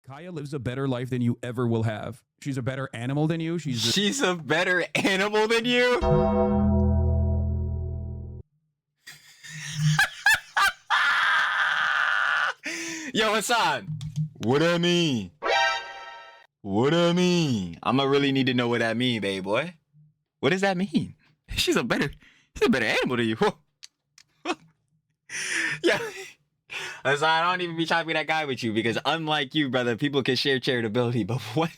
Kaya lives a better life than you ever will have. She's a better animal than you. She's a better animal than you? Yo, Hasan. What I mean? What I mean? I'ma really need to know what that mean, baby boy. What does that mean? She's a better animal than you. Yeah. Hasan, I don't even be trying to be that guy with you because unlike you, brother, people can share charitability. But what?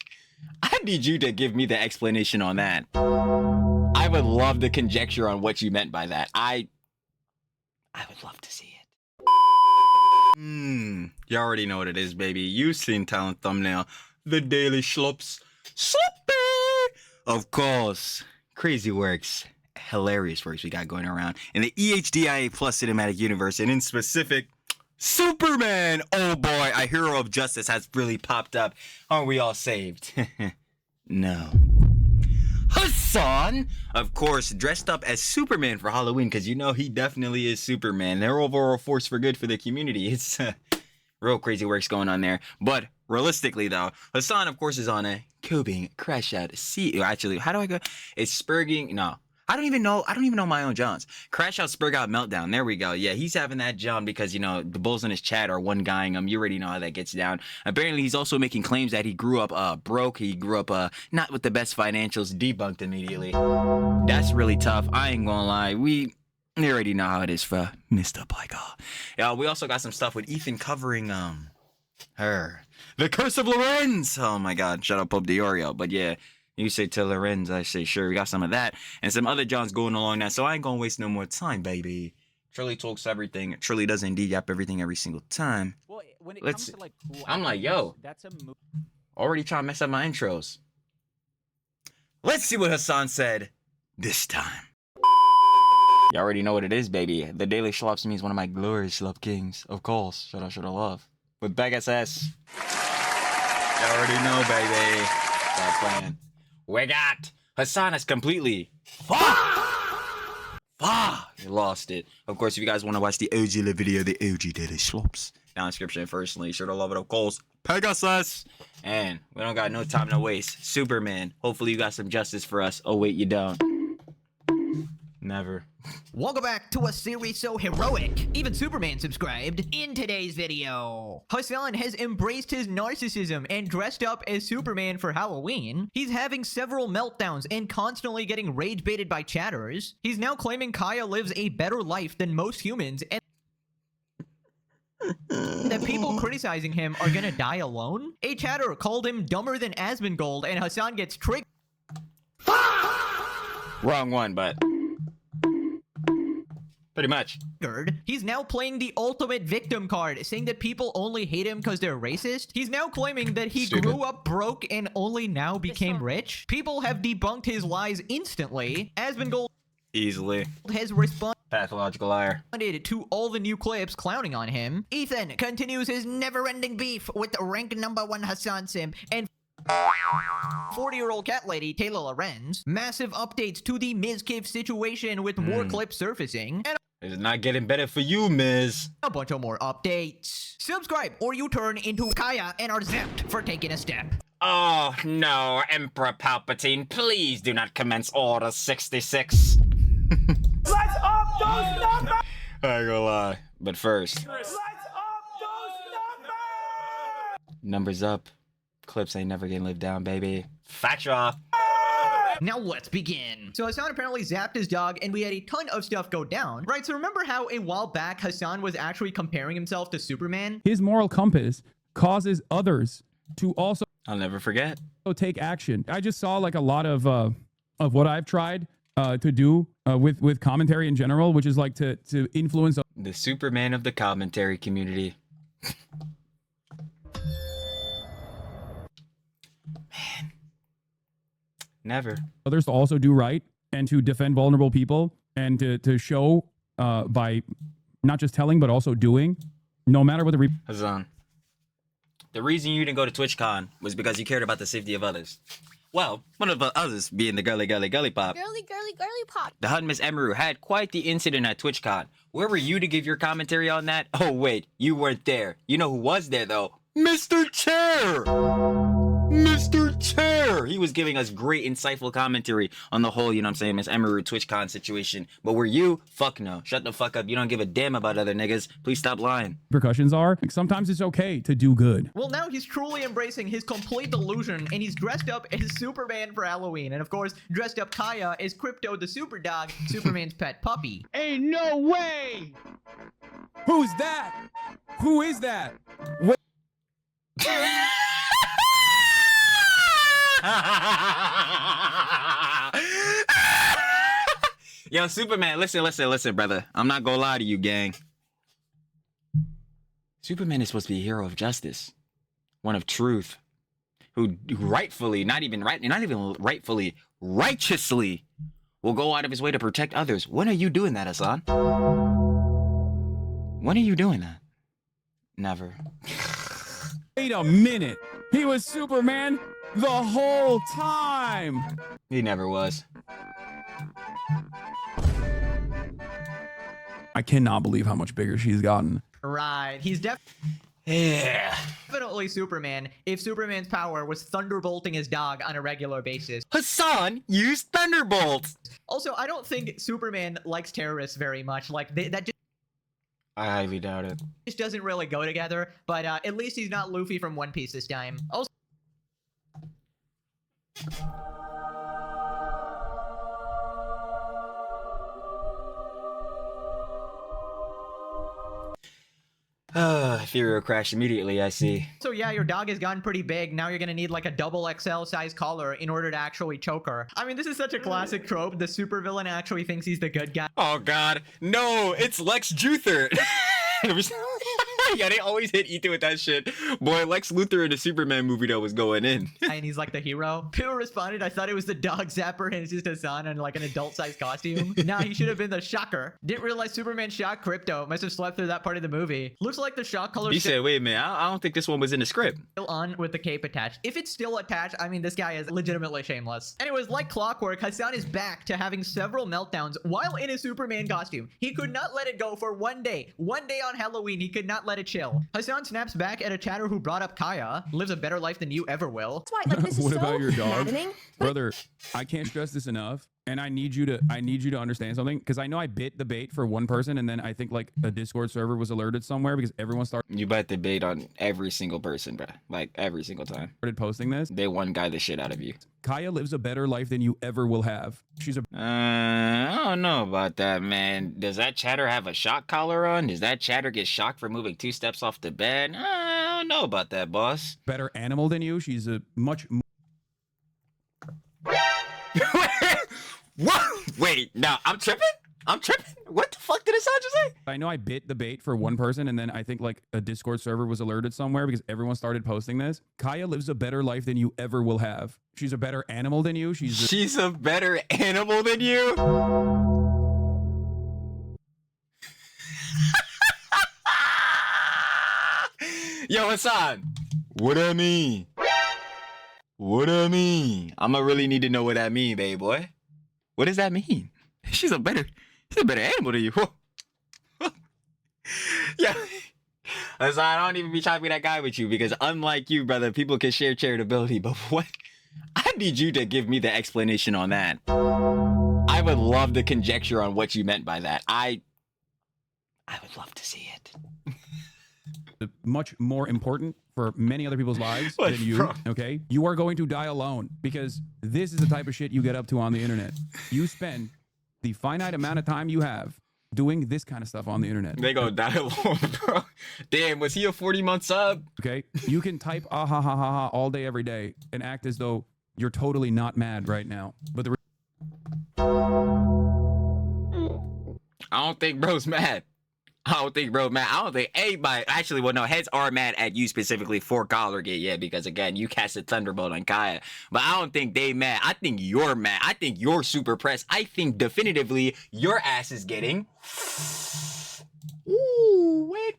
I need you to give me the explanation on that. I would love the conjecture on what you meant by that. I would love to see it. You already know what it is, baby. You seen talent thumbnail. The Daily Slops. Sloppy! Of course. Crazy works. Hilarious works we got going around in the EHDIA Plus cinematic universe, and in specific, Superman. Oh boy, a hero of justice has really popped up. Aren't we all saved? No. Hasan, of course, dressed up as Superman for Halloween because you know he definitely is Superman. They're overall force for good for the community. It's real crazy works going on there. But realistically, though, Hasan, of course, is on a coping Crashout. Actually, how do I go? It's Spurging. No. I don't even know my own Johns. Crashout Spurgout Meltdown. There we go. Yeah, he's having that John because, you know, the bulls in his chat are one guying him. You already know how that gets down. Apparently, he's also making claims that he grew up broke. He grew up not with the best financials. Debunked immediately. That's really tough. I ain't gonna lie. We already know how it is for Mr. Piker. Yeah, we also got some stuff with Ethan covering her. The Curse of Lorenz. Oh my God. Shut up, Pope Diorio. But yeah. You say to Lorenz, I say sure. We got some of that and some other Johns going along that. So I ain't gonna waste no more time, baby. Trilly talks everything. Trilly does indeed yap everything every single time. Well, when it comes to like cool I'm like, yo, that's a already trying to mess up my intros. Let's see what Hasan said this time. You already know what it is, baby. The Daily Slops means one of my glorious Slop Kings. Of course. Should I love. With Bag SS. You already know, baby. Stop playing. We got Hasan is completely you lost it. Of course, if you guys want to watch the OG video, the OG Daily Slops, down in the description. Firstly, sure to love it, of course. Pegasus. And we don't got no time to waste. Superman. Hopefully you got some justice for us. Oh wait, you don't. Never. Welcome back to a series so heroic, even Superman subscribed. In today's video, Hasan has embraced his narcissism and dressed up as Superman for Halloween. He's having several meltdowns and constantly getting rage baited by chatters. He's now claiming Kaya lives a better life than most humans and that people criticizing him are gonna die alone. A chatter called him dumber than Asmongold and Hasan gets triggered. Wrong one, but pretty much. He's now playing the ultimate victim card, saying that people only hate him because they're racist. He's now claiming that he grew up broke and only now became rich. People have debunked his lies instantly. Asmongold Easily has responded pathological liar to all the new clips clowning on him. Ethan continues his never-ending beef with rank #1 Hasan Sim and 40-year-old cat lady Taylor Lorenz. Massive updates to the Ms. Kiff situation with more clips surfacing. And it's not getting better for you, Miz. a bunch of more updates. Subscribe or you turn into Kaya and are zapped for taking a step. Oh no, Emperor Palpatine, please do not commence Order 66. Let's up those numbers! I ain't gonna lie. But first, Let's up those numbers! numbers up. Clips ain't never getting lived down, baby. Factual. Now let's begin. So Hasan apparently zapped his dog and we had a ton of stuff go down. Right, so remember how a while back Hasan was actually comparing himself to Superman? His moral compass causes others to also I'll never forget. take action. I just saw like a lot of what I've tried to do with commentary in general, which is like to influence The Superman of the commentary community. Man. Never. others to also do right and to defend vulnerable people and to show by not just telling but also doing, no matter what the Hasan, the reason you didn't go to TwitchCon was because you cared about the safety of others. Well, one of the others being the girly pop. Girly pop. The HUD Miss Emeru had quite the incident at TwitchCon. Where were you to give your commentary on that? Oh wait, you weren't there. You know who was there though? Mr. Chair! Mr. Chair! He was giving us great, insightful commentary on the whole, you know what I'm saying, Miss Emery TwitchCon situation. But were you? Fuck no. Shut the fuck up. You don't give a damn about other niggas. Please stop lying. Repercussions are. Like, sometimes it's okay to do good. Well, now he's truly embracing his complete delusion, and he's dressed up as Superman for Halloween. And of course, dressed up Kaya as Crypto the Super Dog, Superman's pet puppy. Ain't no way! Who's that? Who is that? What? Yo, Superman, listen, brother. I'm not gonna lie to you, gang. Superman is supposed to be a hero of justice, one of truth, who rightfully, not even rightfully, righteously will go out of his way to protect others. When are you doing that, Hasan? When are you doing that? Never. Wait a minute. He was Superman the whole time. He never was. I cannot believe how much bigger she's gotten. Right. He's Yeah. definitely Superman if Superman's power was thunderbolting his dog on a regular basis. Hasan used Thunderbolt. Also, I don't think Superman likes terrorists very much. Like, that I highly doubt it. just doesn't really go together. But at least he's not Luffy from One Piece this time. Also, Ethereal crash immediately, I see. so yeah, your dog has gotten pretty big. Now you're gonna need like a double XL size collar in order to actually choke her. I mean, this is such a classic trope. The supervillain actually thinks he's the good guy. Oh god, no, it's Lex Luthor. Yeah, they always hit Ethan with that shit. Boy, Lex Luthor in the Superman movie that was going in. And he's like the hero. People responded, I thought it was the dog zapper and it's just Hasan in like an adult-sized costume. Nah, he should have been the shocker. Didn't realize Superman shot Crypto. Must have slept through that part of the movie. Looks like the shock color You said, wait a minute, I don't think this one was in the script. still on with the cape attached. If it's still attached, I mean, this guy is legitimately shameless. Anyways, like clockwork, Hasan is back to having several meltdowns while in a Superman costume. He could not let it go for one day. One day on Halloween, he could not let it chill. Hasan snaps back at a chatter who brought up Kaya. Lives a better life than you ever will. That's why, like, this is What so about your dog? maddening. Brother, I can't stress this enough. And I need you to understand something, because I know I bit the bait for one person, and then I think like a Discord server was alerted somewhere because everyone You bet the bait on every single person, bruh. Like, every single time. started posting this. They one guy the shit out of you. Kaya lives a better life than you ever will have. She's a I don't know about that, man. Does that chatter have a shock collar on? Does that chatter get shocked for moving 2 steps off the bed? I don't know about that, boss. better animal than you. She's a much What? Wait, no, I'm tripping? What the fuck did Hasan just say? I know I bit the bait for one person, and then I think like a Discord server was alerted somewhere because everyone started posting this. Kaya lives a better life than you ever will have. She's a better animal than you. She's a better animal than you? Yo, Hasan. What I mean? I'ma really need to know what that mean, baby boy. What does that mean? She's a better animal than you. Yeah. Hasan, I don't even be trying to be that guy with you, because unlike you, brother, people can share charitability, but what? I need you to give me the explanation on that. I would love the conjecture on what you meant by that. I would love to see it. much more important for many other people's lives What, than you. bro? Okay, you are going to die alone because this is the type of shit you get up to on the internet. You spend the finite amount of time you have doing this kind of stuff on the internet. They gonna die alone, bro. Damn, was he a 40-month sub? Okay, you can type ah ha ha ha ha all day every day and act as though you're totally not mad right now, but the I don't think bro's mad. I don't think anybody, actually, well, no, heads are mad at you specifically for Collargate, yeah, because again, you cast a Thunderbolt on Kaya, but I don't think they mad. I think you're mad. I think you're super pressed. I think definitively your ass is getting... Ooh, wait.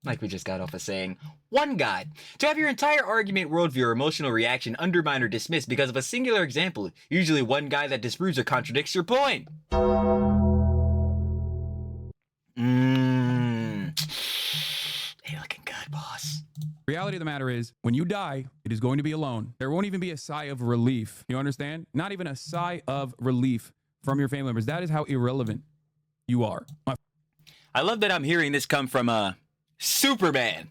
Like we just got off of saying, one God, to have your entire argument, worldview, or emotional reaction undermined or dismissed because of a singular example, usually one guy that disproves or contradicts your point. Hey, looking good, boss. Reality of the matter is, when you die, it is going to be alone. There won't even be a sigh of relief. You understand? Not even a sigh of relief from your family members. That is how irrelevant you are. I love that I'm hearing this come from Superman.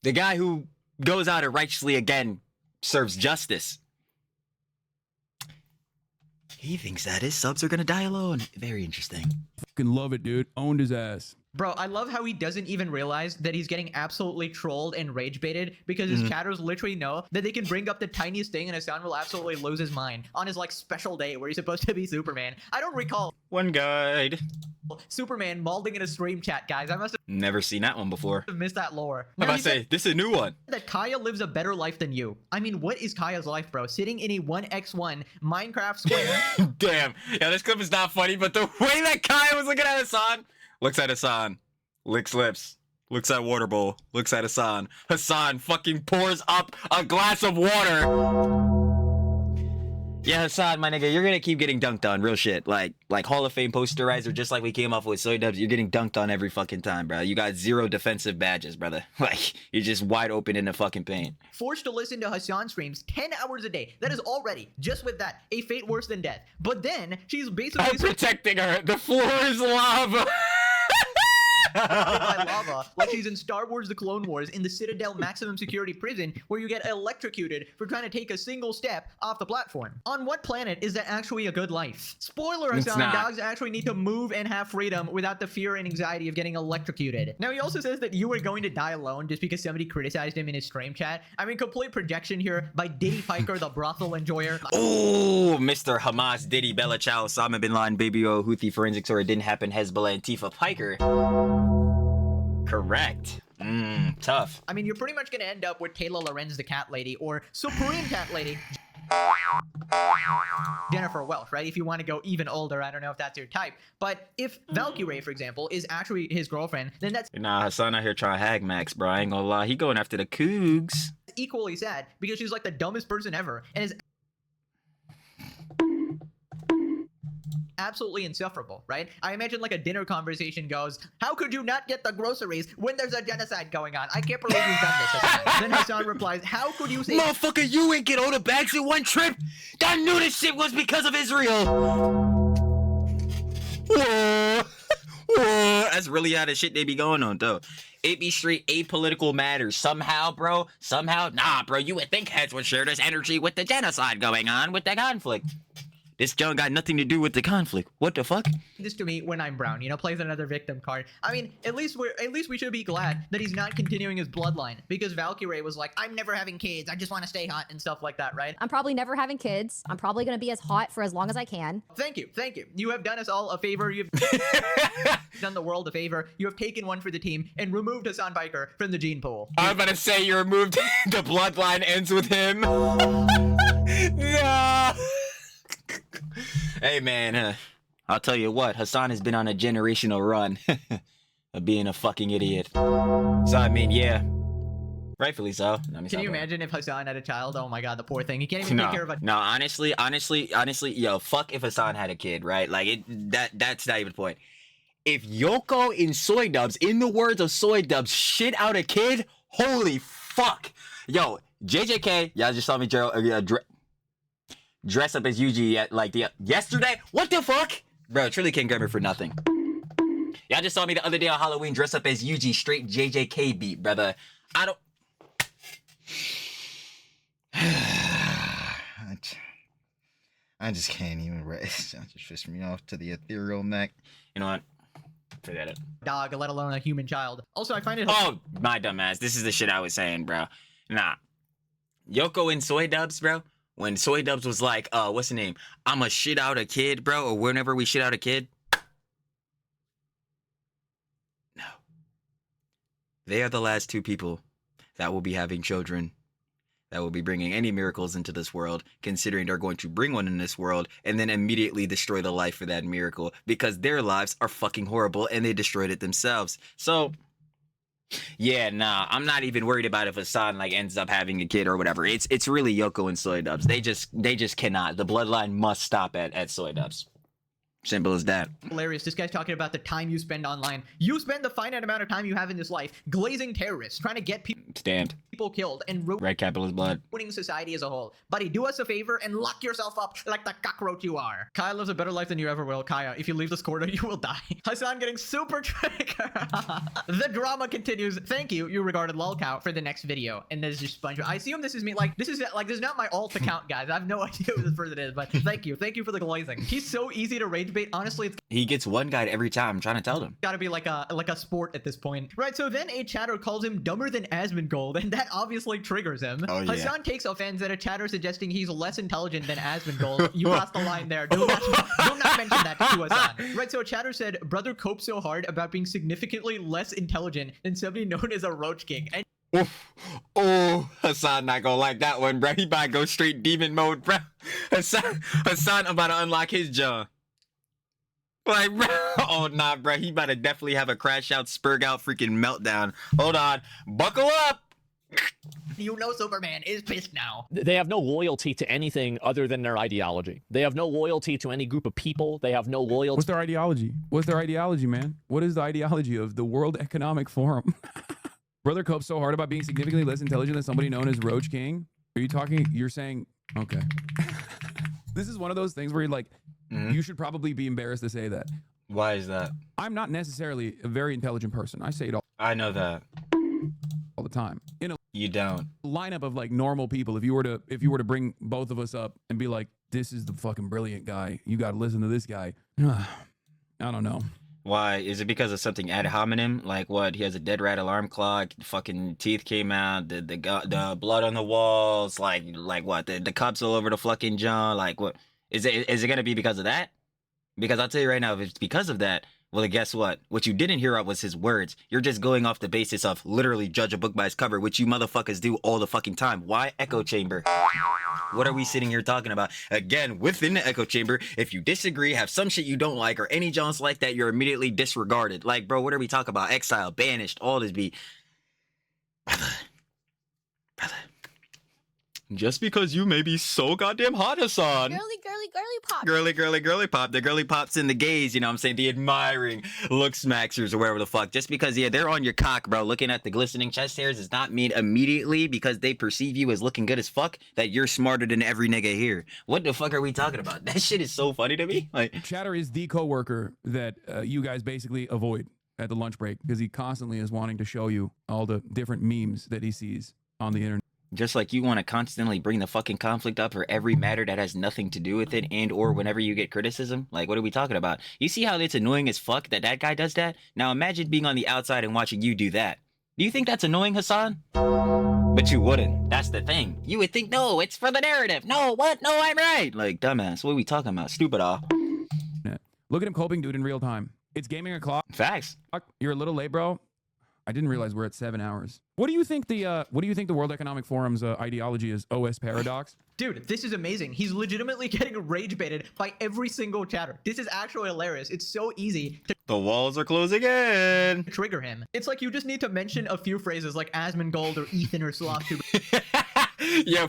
The guy who goes out and righteously again serves justice. He thinks that his subs are gonna die alone. Very interesting. Fucking love it, dude. Owned his ass. Bro, I love how he doesn't even realize that he's getting absolutely trolled and rage baited because his chatters literally know that they can bring up the tiniest thing and Hasan will absolutely lose his mind on his like special day where he's supposed to be Superman. I don't recall One guide. Superman mauling in a stream chat, guys. I must Never seen that one before. have missed that lore. I'm Now, about he to say, this is a new one. said that Kaya lives a better life than you. I mean, what is Kaya's life, bro? Sitting in a 1x1 Minecraft square. Damn. Yeah, this clip is not funny, but the way that Kaya was looking at Hasan, looks at Hasan, licks lips, looks at water bowl, looks at Hasan. Hasan fucking pours up a glass of water. Yeah, Hasan, my nigga, you're gonna keep getting dunked on, real shit. Like Hall of Fame posterizer, just like we came off with Soy Dubs, you're getting dunked on every fucking time, bro. You got 0 defensive badges, brother. Like, you're just wide open in the fucking paint. Forced to listen to Hasan streams 10 hours a day. That is already, just with that, a fate worse than death. But then, she's basically I'm protecting her. The floor is lava. by lava, like she's in Star Wars The Clone Wars in the Citadel maximum security prison where you get electrocuted for trying to take a single step off the platform. On what planet is that actually a good life? Spoiler, It's Hasan, not. dogs actually need to move and have freedom without the fear and anxiety of getting electrocuted. Now, he also says that you are going to die alone just because somebody criticized him in his stream chat. I mean, complete projection here by Diddy Piker, the brothel enjoyer. Oh, Mr. Hamas, Diddy, Bella Chow, Osama Bin Laden, Baby O, Houthi Forensics, or it didn't happen, Hezbollah, and Tifa Piker. Correct. Tough. I mean, you're pretty much gonna end up with Kayla Lorenz, the cat lady, or Supreme Cat Lady, Jennifer Welch, right? If you want to go even older, I don't know if that's your type. But if Valkyrie, for example, is actually his girlfriend, then that's Nah, Hasan out here trying to hag Max, bro. I ain't gonna lie. He going after the Cougs. equally sad because she's like the dumbest person ever and is absolutely insufferable, right? I imagine like a dinner conversation goes, how could you not get the groceries when there's a genocide going on? I can't believe you've done this, Hasan. Then Hasan replies, how could you say Motherfucker, you ain't get all the bags in one trip. I knew this shit was because of Israel. Whoa. Whoa. That's really how the shit they be going on, though. It be straight apolitical matters. Somehow, bro. Somehow. Nah, bro. You would think heads would share this energy with the genocide going on, with the conflict. This don't got nothing to do with the conflict. What the fuck? this to me when I'm brown, you know, plays another victim card. I mean, at least we should be glad that he's not continuing his bloodline because Valkyrie was like, I'm never having kids, I just want to stay hot and stuff like that, right? I'm probably never having kids. I'm probably going to be as hot for as long as I can. Thank you. You have done us all a favor. You've done the world a favor. You have taken one for the team and removed Hasan Biker from the gene pool. I'm about to say you removed the bloodline ends with him. No. Hey man, I'll tell you what, Hasan has been on a generational run of being a fucking idiot. So I mean, yeah, rightfully so. Can you imagine if Hasan had a child? Oh my god, the poor thing. He can't even take care of a. No, honestly, yo, fuck if Hasan had a kid, right? Like that's not even the point. If Yoko in Soy Dubs, in the words of Soy Dubs, shit out a kid, holy fuck. Yo, JJK, y'all just saw me dress up as Yuji at like yesterday. What the fuck? Bro, truly can't grab me for nothing. Y'all just saw me the other day on Halloween dress up as Yuji, straight JJK beat, brother. I don't. I just can't even rest. That just pissed me off to the ethereal neck. You know what? Forget it. Dog, let alone a human child. Also, I find it. Oh, my dumb ass. This is the shit I was saying, bro. Nah. Yoko in Soy Dubs, bro. When Soy Dubs was like, what's the name? I'ma shit out a kid, bro, or whenever we shit out a kid. No. They are the last two people that will be having children, that will be bringing any miracles into this world, considering they're going to bring one in this world and then immediately destroy the life for that miracle because their lives are fucking horrible and they destroyed it themselves. So, yeah, nah, I'm not even worried about if Hasan like ends up having a kid or whatever. It's really Yoko and Soy Dubs. They just cannot. The bloodline must stop at Soy Dubs. Simple as that. Hilarious. This guy's talking about the time you spend online. You spend the finite amount of time you have in this life glazing terrorists, trying to get Stand. people killed, and Red capitalist blood. ruining society as a whole. Buddy, do us a favor and lock yourself up like the cockroach you are. Kaya lives a better life than you ever will. Kaya, if you leave this corner, you will die. Hasan getting super triggered. The drama continues. Thank you, you regarded lolcow, for the next video. And there's just SpongeBob. I assume this is me. Like, this is not my alt account, guys. I have no idea who this person is, but thank you. Thank you for the glazing. He's so easy to rage bait. Honestly, it's He gets one guide every time. I'm trying to tell them. gotta be like a sport at this point. Right, so then a chatter calls him dumber than Asmongold, and that obviously triggers him. Oh, yeah. Hasan takes offense at a chatter suggesting he's less intelligent than Asmongold. You crossed the line there. Do not mention that to Hasan. Right, so a chatter said, brother copes so hard about being significantly less intelligent than somebody known as a Roach King. And Oh, Hasan not gonna like that one, bro. He about to go straight demon mode, bro. Hasan about to unlock his jaw. Like, bro. Oh, nah, bro. He about to definitely have a crash out, spurg out, freaking meltdown. Hold on. Buckle up. you know Superman is pissed now. They have no loyalty to anything other than their ideology. They have no loyalty to any group of people. They have no loyalty. What's their ideology? What's their ideology, man? What is the ideology of the World Economic Forum? Brother copes so hard about being significantly less intelligent than somebody known as Roach King. Are you talking? You're saying, okay. This is one of those things where you're like, you should probably be embarrassed to say that. Why is that? I'm not necessarily a very intelligent person. I say it I know that. all the time. In a You don't. lineup of like normal people, if you were to bring both of us up and be like, this is the fucking brilliant guy, you got to listen to this guy. I don't know. Why? Is it because of something ad hominem? Like what? He has a dead rat alarm clock. Fucking teeth came out. The blood on the walls. Like what? The cups all over the fucking jaw. Like what? Is it gonna be because of that? Because I'll tell you right now, if it's because of that, well, then guess what? What you didn't hear of was his words. You're just going off the basis of literally judge a book by its cover, which you motherfuckers do all the fucking time. Why echo chamber? What are we sitting here talking about? Again, within the echo chamber, if you disagree, have some shit you don't like, or any Jones like that, you're immediately disregarded. Like, bro, what are we talking about? Exile, banished, all this be... Brother. Just because you may be so goddamn hot, Hasan. Girly pop. Girly pop. The girly pops in the gaze, you know what I'm saying? The admiring look smaxers or whatever the fuck. Just because, yeah, they're on your cock, bro, looking at the glistening chest hairs does not mean immediately because they perceive you as looking good as fuck that you're smarter than every nigga here. What the fuck are we talking about? That shit is so funny to me. Like, Chatter is the coworker that you guys basically avoid at the lunch break because he constantly is wanting to show you all the different memes that he sees on the internet. just like you want to constantly bring the fucking conflict up for every matter that has nothing to do with it, and or whenever you get criticism. Like, what are we talking about? You see how it's annoying as fuck that that guy does that? Now imagine being on the outside and watching you do that. Do you think that's annoying, Hasan? But you wouldn't. That's the thing. You would think, no, it's for the narrative. No, what? No, I'm right. Like, dumbass. What are we talking about? Stupid all. Look at him coping, dude, in real time. It's gaming o'clock. Facts. You're a little late, bro. I didn't realize we're at 7 hours. What do you think the World Economic Forum's ideology is? OS paradox? Dude, this is amazing. He's legitimately getting rage baited by every single chatter. This is actually hilarious. It's so easy to The walls are closing in. trigger him. It's like you just need to mention a few phrases like Asmongold or Ethan or Slop. Yo,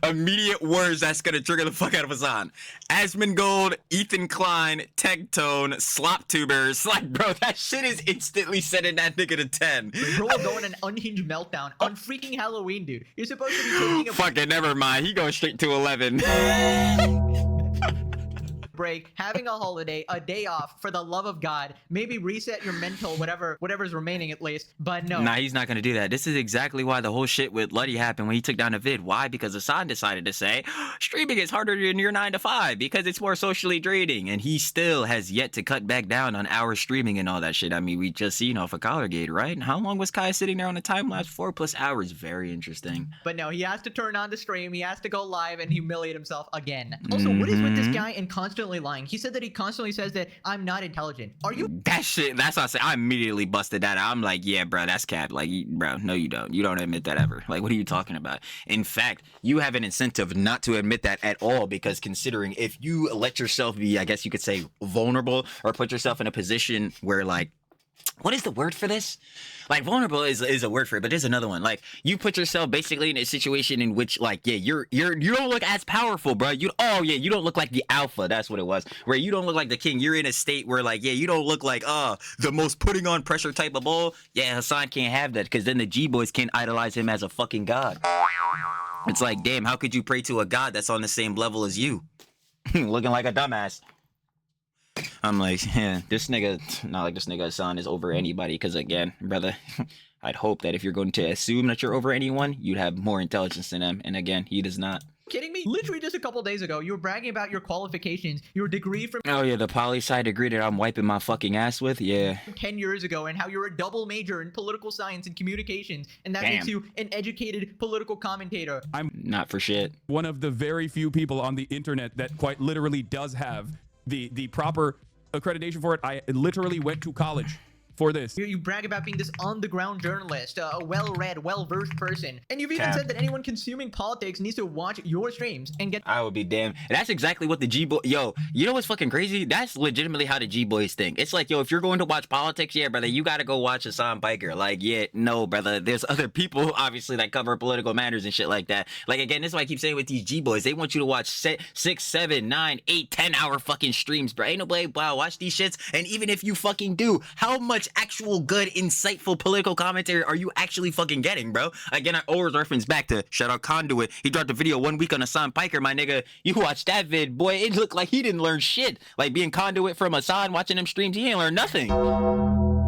immediate words that's gonna trigger the fuck out of Hasan. Asmongold, Ethan Klein, Tegtone, Slop Tubers. Like, bro, that shit is instantly sending that nigga to 10. Bro, going an unhinged meltdown on freaking Halloween, dude. You're supposed to be taking a Fuck it, never mind. He goes straight to 11. break, having a holiday, a day off, for the love of God. Maybe reset your mental, whatever's remaining at least. But no. Nah, he's not gonna do that. This is exactly why the whole shit with Luddy happened when he took down the vid. Why? Because Hasan decided to say, streaming is harder than your 9 to 5 because it's more socially draining. And he still has yet to cut back down on our streaming and all that shit. I mean, we just seen off of Collargate, right? And how long was Kai sitting there on the time lapse? 4+ hours. Very interesting. But no, he has to turn on the stream, he has to go live and humiliate himself again. Also, what is with this guy and constantly lying? He said that he constantly says that I'm not intelligent. Are you? That shit, that's what I said. I immediately busted that out. I'm like, yeah, bro, that's cap. Like, bro, no, you don't. You don't admit that ever. Like, what are you talking about? In fact, you have an incentive not to admit that at all, because considering if you let yourself be, I guess you could say, vulnerable, or put yourself in a position where, like, what is the word for this? Like vulnerable is a word for it, but there's another one. Like you put yourself basically in a situation in which like, yeah, you don't look as powerful, bro. You don't look like the alpha. That's what it was. Where you don't look like the king. You're in a state where like, yeah, you don't look like the most putting on pressure type of bull. Yeah, Hasan can't have that because then the G boys can idolize him as a fucking god. It's like, damn, how could you pray to a god that's on the same level as you? Looking like a dumbass. I'm like, yeah, this nigga Hasan is over anybody. Because again, brother, I'd hope that if you're going to assume that you're over anyone, you'd have more intelligence than him. And again, he does not. Kidding me? Literally just a couple days ago, you were bragging about your qualifications, your degree from Oh yeah, the poli-sci degree that I'm wiping my fucking ass with. Yeah. 10 years ago, and how you're a double major in political science and communications, and that makes you an educated political commentator. I'm not for shit. One of the very few people on the internet that quite literally does have the proper accreditation for it. I literally went to college for this. You brag about being this on-the-ground journalist, a well-read, well-versed person. And you've even said that anyone consuming politics needs to watch your streams and get... I would be damned. And that's exactly what the G-Boy... Yo, you know what's fucking crazy? That's legitimately how the G-Boys think. It's like, yo, if you're going to watch politics, yeah, brother, you gotta go watch Hasan Piker. Like, yeah, no, brother. There's other people, obviously, that cover political matters and shit like that. Like, again, this is why I keep saying with these G-Boys, they want you to watch 6, 7, 9, 8, 10-hour fucking streams, bro. Ain't nobody, wow, watch these shits. And even if you fucking do, how much actual good, insightful political commentary are you actually fucking getting, bro? Again, I always reference back to shout out Conduit. He dropped a video 1 week on Hasan Piker, my nigga. You watched that vid, boy, it looked like he didn't learn shit. Like being Conduit from Hasan, watching them streams, he ain't learned nothing.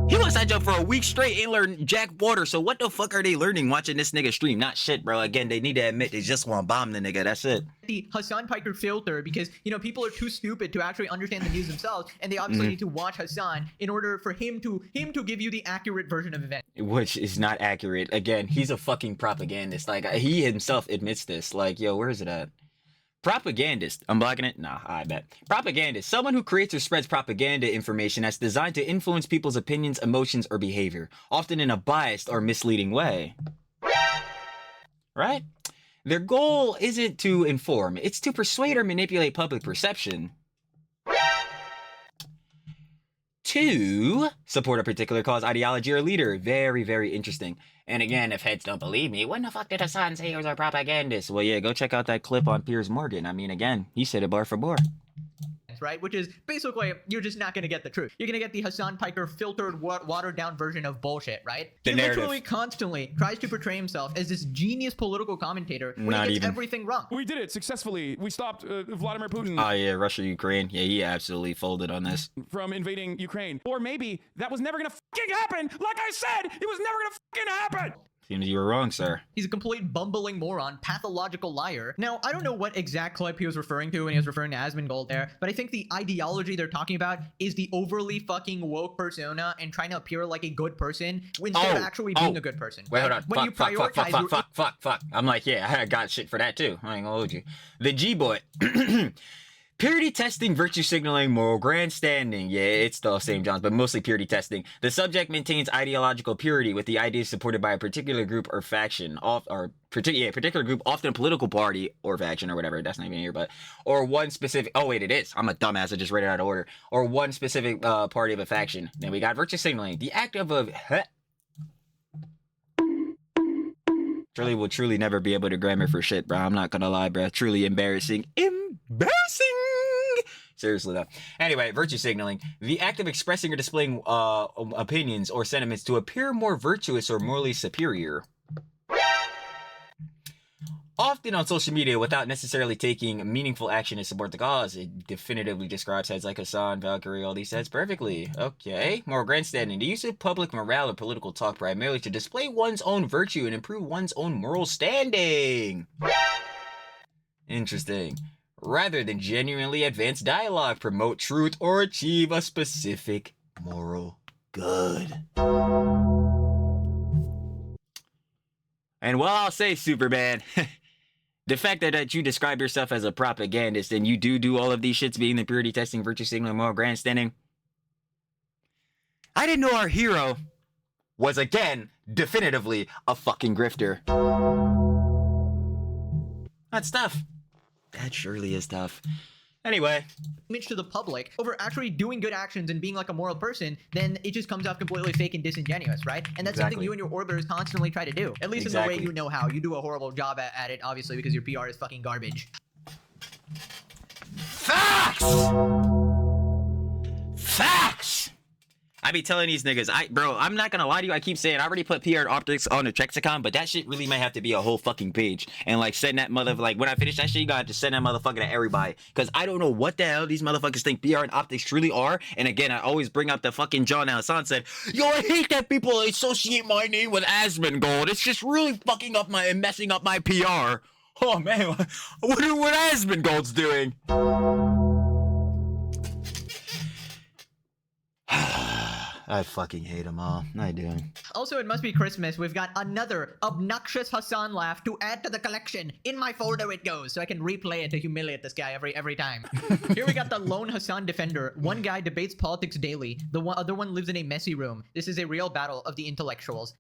He watched that job for a week straight, ain't learned jack water. So what the fuck are they learning watching this nigga stream? Not shit, bro. Again, they need to admit they just want to bomb the nigga. That's it. The Hasan Piker filter, because, you know, people are too stupid to actually understand the news themselves, and they obviously need to watch Hasan in order for him to give you the accurate version of events. Which is not accurate. Again, he's a fucking propagandist. Like, he himself admits this. Like, yo, where is it at? Propagandist. I'm blocking it? Nah, I bet. Propagandist. Someone who creates or spreads propaganda information that's designed to influence people's opinions, emotions, or behavior, often in a biased or misleading way. Right? Their goal isn't to inform, it's to persuade or manipulate public perception. To support a particular cause, ideology, or leader. Very, very interesting. And again, if heads don't believe me, when the fuck did Hasan say he was a propagandist? Well, yeah, go check out that clip on Piers Morgan. I mean, again, he said it bar for bar. Right? Which is basically, you're just not going to get the truth. You're going to get the Hasan Piker filtered, watered down version of bullshit, right? The he narrative. literally constantly tries to portray himself as this genius political commentator when Not he gets even. everything wrong. We did it successfully. We stopped Vladimir Putin Oh, yeah, Russia, Ukraine. Yeah, he absolutely folded on this. from invading Ukraine. Or maybe that was never gonna fucking happen. Like I said, it was never gonna fucking happen. Seems you were wrong, sir. He's a complete bumbling moron, pathological liar. Now, I don't know what exact clip he was referring to when he was referring to Asmongold there, but I think the ideology they're talking about is the overly fucking woke persona and trying to appear like a good person instead of actually being a good person. Wait, hold right? on. When you prioritize Fuck. I'm like, yeah, I got shit for that too. I ain't gonna hold you. The G-Boy. Purity testing, virtue signaling, moral grandstanding. Yeah, it's the same Johns, but mostly purity testing. The subject maintains ideological purity with the ideas supported by a particular group or faction, particular group, often a political party or faction or whatever. That's not even here, but or one specific. Oh wait, it is. I'm a dumbass. I just read it out of order. Or one specific party of a faction. Then we got virtue signaling, the act of Truly will truly never be able to grammar for shit, bro. I'm not gonna lie, bro. Truly embarrassing. Embarrassing! Seriously, though. Anyway, virtue signaling. The act of expressing or displaying opinions or sentiments to appear more virtuous or morally superior. Often on social media without necessarily taking meaningful action to support the cause. It definitively describes heads like Hasan, Valkyrie, all these heads perfectly. Okay. Moral grandstanding. The use of public morale or political talk primarily to display one's own virtue and improve one's own moral standing. Interesting. Rather than genuinely advance dialogue, promote truth, or achieve a specific moral good. And well, I'll say, Superman, the fact that you describe yourself as a propagandist and you do all of these shits, being the purity testing, virtue signaling, moral grandstanding, I didn't know our hero was, again, definitively a fucking grifter. That's tough. That surely is tough. Anyway, image to the public over actually doing good actions and being like a moral person, then it just comes off completely fake and disingenuous, right? And that's something Exactly. you and your orbiters constantly try to do. At least in the way you know how. You do a horrible job at it, obviously, because your PR is fucking garbage. facts! Facts! I be telling these niggas, bro, I'm not gonna lie to you. I keep saying I already put PR optics on the Trexicon, but that shit really might have to be a whole fucking page. And like send that like when I finish that shit, you gotta just send that motherfucker to everybody. Cause I don't know what the hell these motherfuckers think PR and optics truly are. And again, I always bring up the fucking John Hasan said, yo, I hate that people associate my name with Asmongold. It's just really fucking up and messing up my PR. Oh man, I wonder what Asmongold's doing. I fucking hate them all. I do. Also, it must be Christmas. We've got another obnoxious Hasan laugh to add to the collection. In my folder it goes, so I can replay it to humiliate this guy every time. Here we got the lone Hasan defender. One guy debates politics daily. The other one lives in a messy room. This is a real battle of the intellectuals.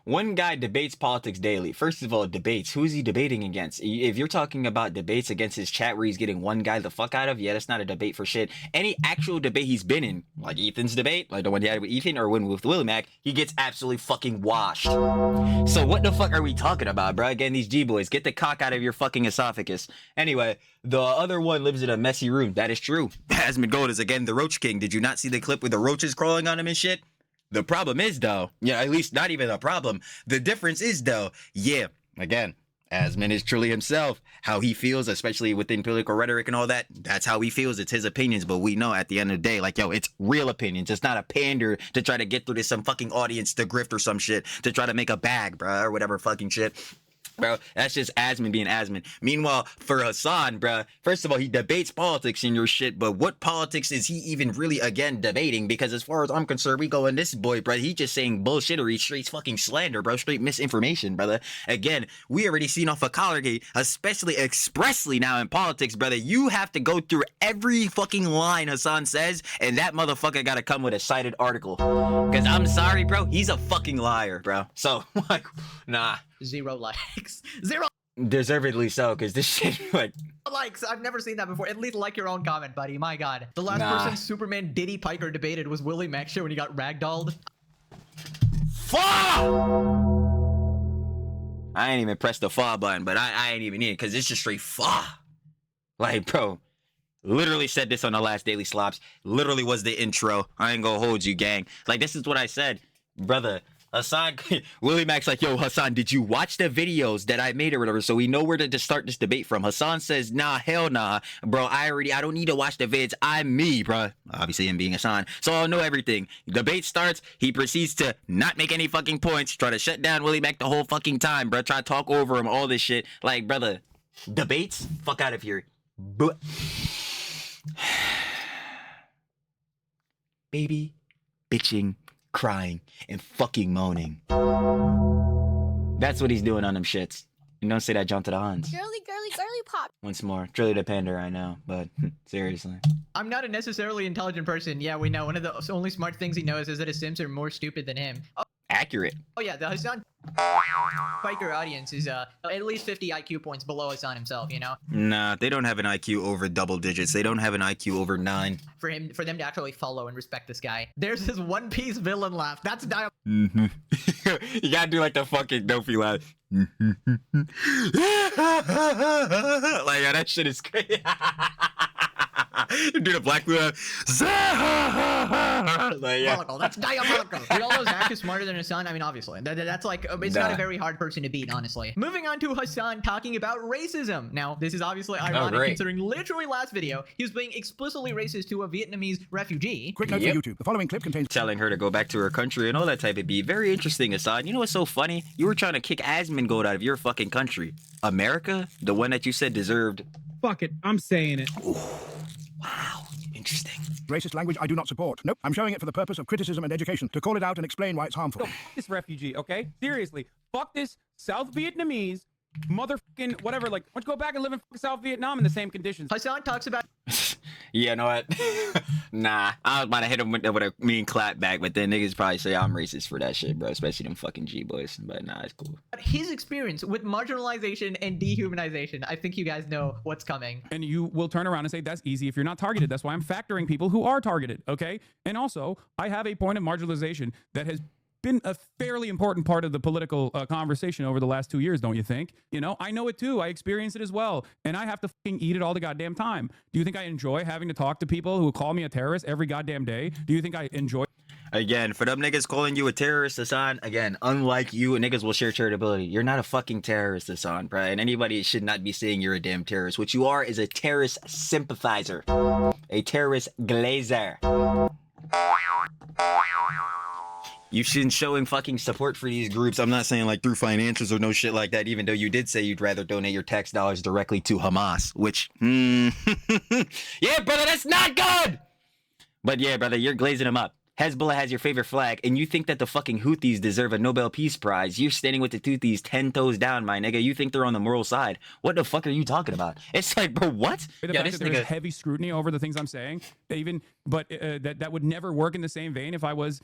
One guy debates politics daily. First of all, debates. Who is he debating against? If you're talking about debates against his chat where he's getting one guy the fuck out of, yeah, that's not a debate for shit. Any actual debate he's been in, like Ethan's debate, like the one he had with Ethan or one with Willie Mac, he gets absolutely fucking washed. So what the fuck are we talking about, bro? Again, these G-boys, get the cock out of your fucking esophagus. Anyway, the other one lives in a messy room. That is true. Asmongold is again the Roach King. Did you not see the clip with the roaches crawling on him and shit? The problem is, though, yeah, at least not even a problem. The difference is, though, yeah, again, Asmon is truly himself. How he feels, especially within political rhetoric and all that, that's how he feels. It's his opinions, but we know at the end of the day, like, yo, it's real opinions. It's not a pander to try to get through to some fucking audience to grift or some shit, to try to make a bag, bro, or whatever fucking shit. Bro, that's just Asmon being Asmon. Meanwhile, for Hasan, bro, first of all, he debates politics in your shit, but what politics is he even really, again, debating? Because as far as I'm concerned, we go in this boy, bro, he just saying bullshittery, straight fucking slander, bro, straight misinformation, brother. Again, we already seen off of Collargate, especially expressly now in politics, brother, you have to go through every fucking line Hasan says, and that motherfucker gotta come with a cited article. Because I'm sorry, bro, he's a fucking liar, bro. So, like, nah. 0 likes. 0 Deservedly so, because this shit, like... likes. I've never seen that before. At least like your own comment, buddy. My god. The last person Superman Diddy Piker debated was Willie Mac show when he got ragdolled. Fuck! I ain't even pressed the fall button, but I ain't even need it, because it's just straight fuck. Like, bro, literally said this on the last Daily Slops. Literally was the intro. I ain't gonna hold you, gang. Like, this is what I said. Brother, Hasan, Willie Mac's like, yo, Hasan, did you watch the videos that I made or whatever? So we know where to start this debate from. Hasan says, nah, hell nah. Bro, I don't need to watch the vids. I'm me, bro. Obviously, him being Hasan. So I'll know everything. Debate starts. He proceeds to not make any fucking points. Try to shut down Willie Mac the whole fucking time, bro. Try to talk over him, all this shit. Like, brother, debates? Fuck out of here. But baby, bitching, crying, and fucking moaning. That's what he's doing on them shits. And don't say that jump to the Hans. Girly, girly, girly pop. Once more. Truly the pander, I know, but seriously. I'm not a necessarily intelligent person. Yeah, we know. One of the only smart things he knows is that his Sims are more stupid than him. Accurate. Oh yeah, the Hasan Piker audience is at least 50 IQ points below Hasan himself, you know? Nah, they don't have an IQ over double digits. They don't have an IQ over 9. For them to actually follow and respect this guy. There's this One Piece villain laugh. That's diabolical. You gotta do like the fucking Dofi laugh. Like, yeah, that shit is crazy. Do the black laugh. Like, yeah. That's diabolical. We all know Zach is smarter than Hasan. I mean, obviously. That's like, it's not a very hard person to beat, honestly. Moving on to Hasan talking about racism. Now, this is obviously ironic considering literally last video, he was being explicitly racist to a Vietnamese refugee. Quick note for YouTube. The following clip contains telling her to go back to her country and all that type of beat. Very interesting, Hasan. You know what's so funny? You were trying to kick Asmongold out of your fucking country. America? The one that you said deserved. Fuck it, I'm saying it. Ooh. Wow, interesting. racist language I do not support. Nope, I'm showing it for the purpose of criticism and education, to call it out and explain why it's harmful. Fuck this refugee, okay? Seriously. Fuck this South Vietnamese motherfucking whatever. Like, let's go back and live in South Vietnam in the same conditions. Hasan talks about You know what? Nah, I was about to hit him with a mean clap back, but then niggas probably say I'm racist for that shit, bro. Especially them fucking G boys. But nah, it's cool. His experience with marginalization and dehumanization, I think you guys know what's coming. And you will turn around and say, that's easy if you're not targeted. That's why I'm factoring people who are targeted, okay? And also, I have a point of marginalization that has been a fairly important part of the political conversation over the last 2 years, don't you think? You know, I know it too. I experience it as well. And I have to fucking eat it all the goddamn time. Do you think I enjoy having to talk to people who call me a terrorist every goddamn day? Do you think I enjoy... Again, for them niggas calling you a terrorist, Hasan, again, unlike you, niggas will share charitability. You're not a fucking terrorist, Hasan, bro. And anybody should not be saying you're a damn terrorist. What you are is a terrorist sympathizer. A terrorist glazer. You shouldn't showing fucking support for these groups. I'm not saying like through financials or no shit like that, even though you did say you'd rather donate your tax dollars directly to Hamas, which, yeah, brother, that's not good. But yeah, brother, you're glazing them up. Hezbollah has your favorite flag, and you think that the fucking Houthis deserve a Nobel Peace Prize. You're standing with the Houthis 10 toes down, my nigga. You think they're on the moral side. What the fuck are you talking about? It's like, bro, what? The fact that there's heavy scrutiny over the things I'm saying, that would never work in the same vein if I was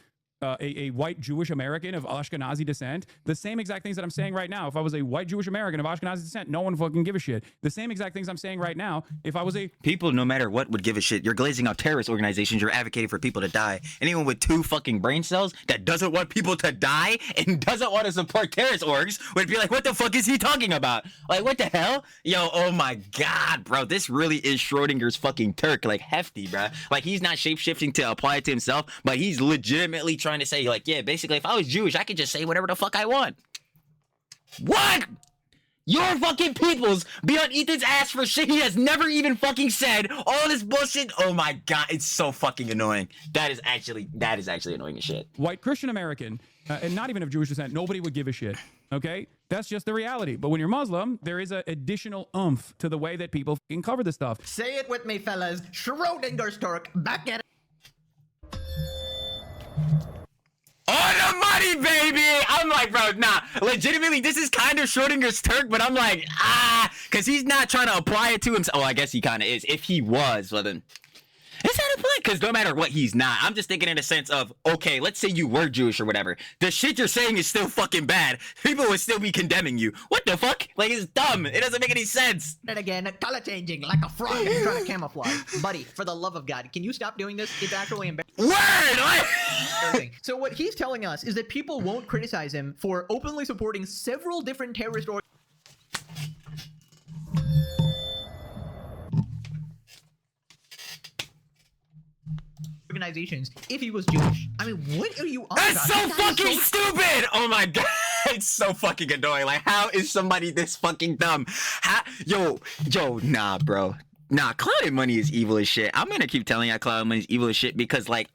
a white Jewish American of Ashkenazi descent. The same exact things that I'm saying right now. If I was a white Jewish American of Ashkenazi descent, no one fucking give a shit. The same exact things I'm saying right now. If I was a... People, no matter what, would give a shit. You're glazing out terrorist organizations. You're advocating for people to die. Anyone with 2 fucking brain cells that doesn't want people to die and doesn't want to support terrorist orgs would be like, what the fuck is he talking about? Like, what the hell? Yo, oh my God, bro. This really is Schrodinger's fucking Turk. Like, hefty, bro. Like, he's not shape-shifting to apply it to himself, but he's legitimately trying to say, like, yeah, basically, if I was Jewish, I could just say whatever the fuck I want. What? Your fucking peoples be on Ethan's ass for shit he has never even fucking said. All this bullshit. Oh my God, it's so fucking annoying. That is actually annoying as shit. White Christian American, and not even of Jewish descent, nobody would give a shit. Okay? That's just the reality. But when you're Muslim, there is an additional oomph to the way that people fucking cover this stuff. Say it with me, fellas. Schrodinger's Turk, back at it. Oh, the money, baby! I'm like, bro, nah. Legitimately, this is kind of Schrodinger's Turk, but I'm like, because he's not trying to apply it to himself. Oh, I guess he kind of is. If he was, well then, it's not a point, because no matter what, he's not. I'm just thinking in a sense of, okay, let's say you were Jewish or whatever. The shit you're saying is still fucking bad. People would still be condemning you. What the fuck? Like, it's dumb. It doesn't make any sense. And again, color changing like a frog and trying to camouflage. Buddy, for the love of God, can you stop doing this? It's actually embarrassing. Word! So what he's telling us is that people won't criticize him for openly supporting several different terrorist organizations if he was Jewish. I mean, what are you on That's about? so fucking stupid! Oh my God. It's so fucking annoying. Like, how is somebody this fucking dumb? Yo, nah, bro. Nah, Cloud and Money is evil as shit. I'm gonna keep telling you Cloud and Money is evil as shit because, like,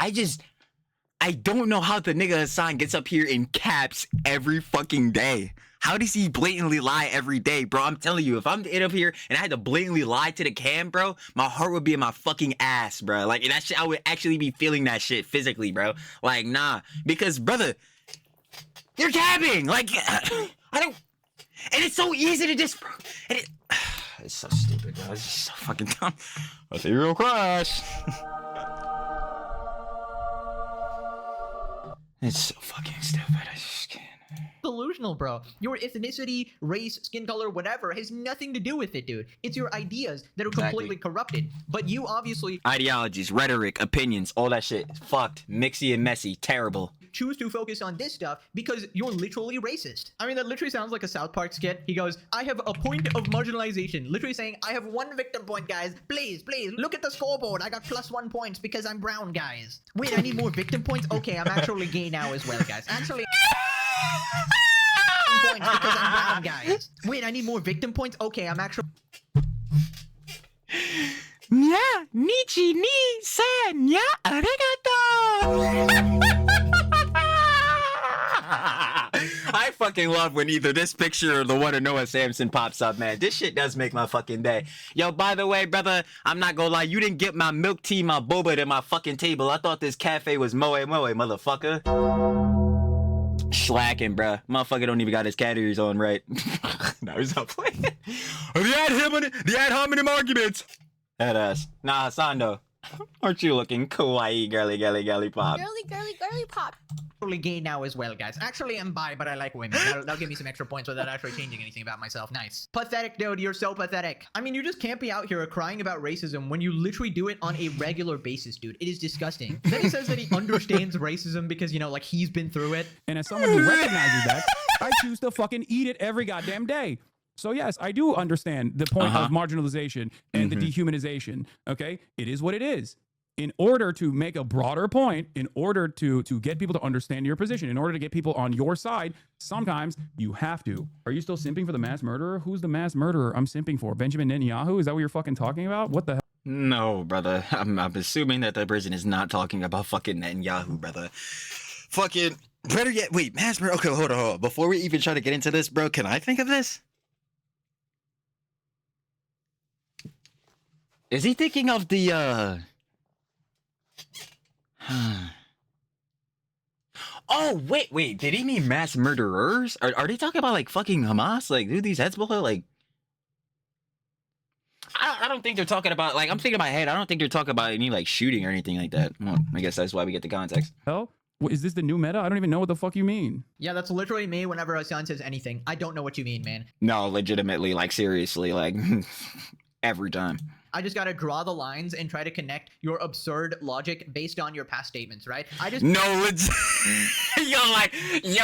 I don't know how the nigga Hasan gets up here in caps every fucking day. How does he blatantly lie every day, bro? I'm telling you, if I'm up here and I had to blatantly lie to the cam, bro, my heart would be in my fucking ass, bro. Like, that shit, I would actually be feeling that shit physically, bro. Like, nah. Because, brother, you're capping. Like, I don't... And it's so easy to just... it's so stupid, bro. It's just so fucking dumb. Ethereal crash. It's so fucking stupid. I just can't. Delusional, bro. Your ethnicity, race, skin color, whatever has nothing to do with it, dude. It's your ideas that are completely corrupted. But you obviously... Ideologies, rhetoric, opinions, all that shit. Fucked, mixy and messy, terrible. Choose to focus on this stuff because you're literally racist. I mean, that literally sounds like a South Park skit. He goes, I have a point of marginalization. Literally saying, I have 1 victim point, guys. Please, look at the scoreboard. I got +1 points because I'm brown, guys. Wait, I need more victim points? Okay, I'm actually gay now as well, guys. Actually... points because I'm brown, guys. Wait, I need more victim points? Okay, I'm actually... Yeah, Nichi ni san ya arigato. I fucking love when either this picture or the one of Noah Samson pops up, man. This shit does make my fucking day. Yo, by the way, brother, I'm not gonna lie, you didn't get my milk tea, my boba to my fucking table. I thought this cafe was moe, motherfucker. Slacking, bruh. Motherfucker don't even got his cat ears on right. No, he's not playing. The ad hominem arguments. That ass. Nah, Hasan though. Aren't you looking kawaii, girly pop? Girly pop. Totally gay now as well, guys. Actually, I'm bi, but I like women. That'll give me some extra points without actually changing anything about myself. Nice. Pathetic, dude. You're so pathetic. I mean, you just can't be out here crying about racism when you literally do it on a regular basis, dude. It is disgusting. Then he says that he understands racism because, you know, like he's been through it. And as someone who recognizes that, I choose to fucking eat it every goddamn day. So yes, I do understand the point of marginalization and the dehumanization. Okay, it is what it is. In order to make a broader point, in order to get people to understand your position, in order to get people on your side, sometimes you have to. Are you still simping for the mass murderer? Who's the mass murderer I'm simping for? Benjamin Netanyahu? Is that what you're fucking talking about? What the hell? No, brother. I'm assuming that the person is not talking about fucking Netanyahu, brother. Fucking better yet, wait, mass murder. Okay, hold on. Before we even try to get into this, bro, can I think of this? Is he thinking of the Oh, wait, did he mean mass murderers? Are they talking about like fucking Hamas? Like, dude, these Hezbollah, like I don't think they're talking about, like, I'm thinking in my head, I don't think they're talking about any like shooting or anything like that. Well, I guess that's why we get the context. Hell? Is this the new meta? I don't even know what the fuck you mean. Yeah, that's literally me whenever Hasan says anything. I don't know what you mean, man. No, legitimately, like seriously, like every time. I just gotta draw the lines and try to connect your absurd logic based on your past statements, right? No, it's yo,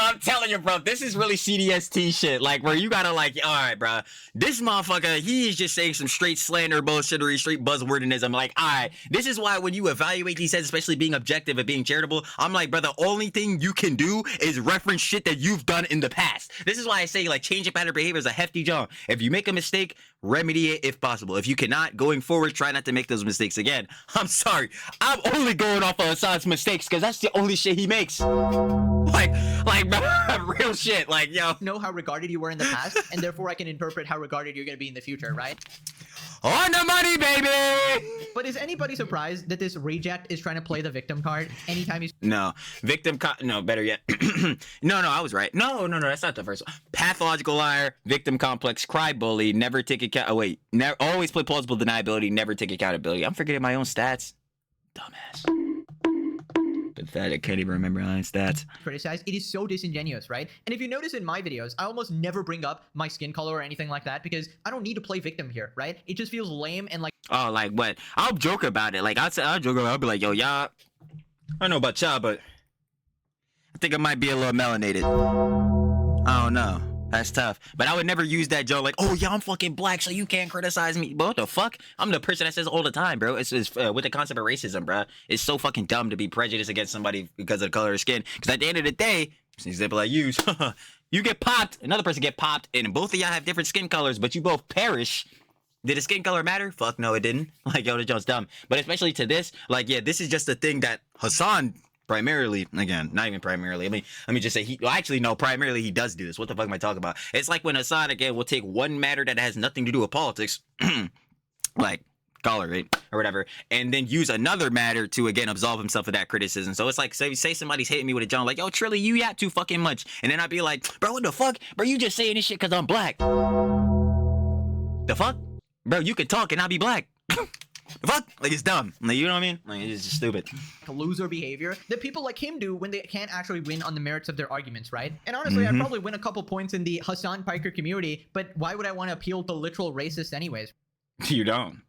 I'm telling you, bro, this is really CDST shit. Like, where you gotta like, all right, bro, this motherfucker, he is just saying some straight slander bullshittery, straight buzzwordism. Like, all right, this is why when you evaluate these heads, especially being objective and being charitable, I'm like, bro, the only thing you can do is reference shit that you've done in the past. This is why I say, like, changing pattern behavior is a hefty jump. If you make a mistake, remedy it if possible. If you cannot, going forward, try not to make those mistakes again. I'm sorry, I'm only going off of Hasan's mistakes because that's the only shit he makes. Like real shit. Like, yo, know how regarded you were in the past, and therefore I can interpret how regarded you're gonna be in the future, right? On the money, baby. But is anybody surprised that this reject is trying to play the victim card anytime he's no no, better yet. no, I was right. No, that's not the first one. Pathological liar, victim complex, cry bully, never take account. Oh wait, never always play plausible deniability, never take accountability. I'm forgetting my own stats. Dumbass. Pathetic. Can't even remember my own stats. criticized. It is so disingenuous, right? And if you notice in my videos, I almost never bring up my skin color or anything like that because I don't need to play victim here, right? It just feels lame and like. Oh, like what? I'll joke about it. Like I'll joke about it. I'll be like, yo, y'all. I don't know about y'all, but I think I might be a little melanated. I don't know. That's tough. But I would never use that joke like, oh, yeah, I'm fucking black, so you can't criticize me. But what the fuck? I'm the person that says it all the time, bro. It's with the concept of racism, bro. It's so fucking dumb to be prejudiced against somebody because of the color of skin. Because at the end of the day, example I use, you get popped, another person get popped, and both of y'all have different skin colors, but you both perish. Did the skin color matter? Fuck no, it didn't. Like, yo, the joke's dumb. But especially to this, like, yeah, this is just a thing that Hasan primarily, again, not even primarily. I mean, let me just say primarily he does do this. What the fuck am I talking about? It's like when Hasan, again, will take one matter that has nothing to do with politics, like color, right? Or whatever, and then use another matter to, again, absolve himself of that criticism. So it's like, say somebody's hitting me with a John, like, yo, Trilly, you yapped too fucking much. And then I'd be like, bro, what the fuck? Bro, you just saying this shit because I'm black. The fuck? Bro, you can talk and not be black. The fuck? Like, it's dumb. Like, you know what I mean? Like, it's just stupid. Loser behavior that people like him do when they can't actually win on the merits of their arguments, right? And honestly, I'd probably win a couple points in the Hasan Piker community, but why would I want to appeal to literal racists anyways? You don't.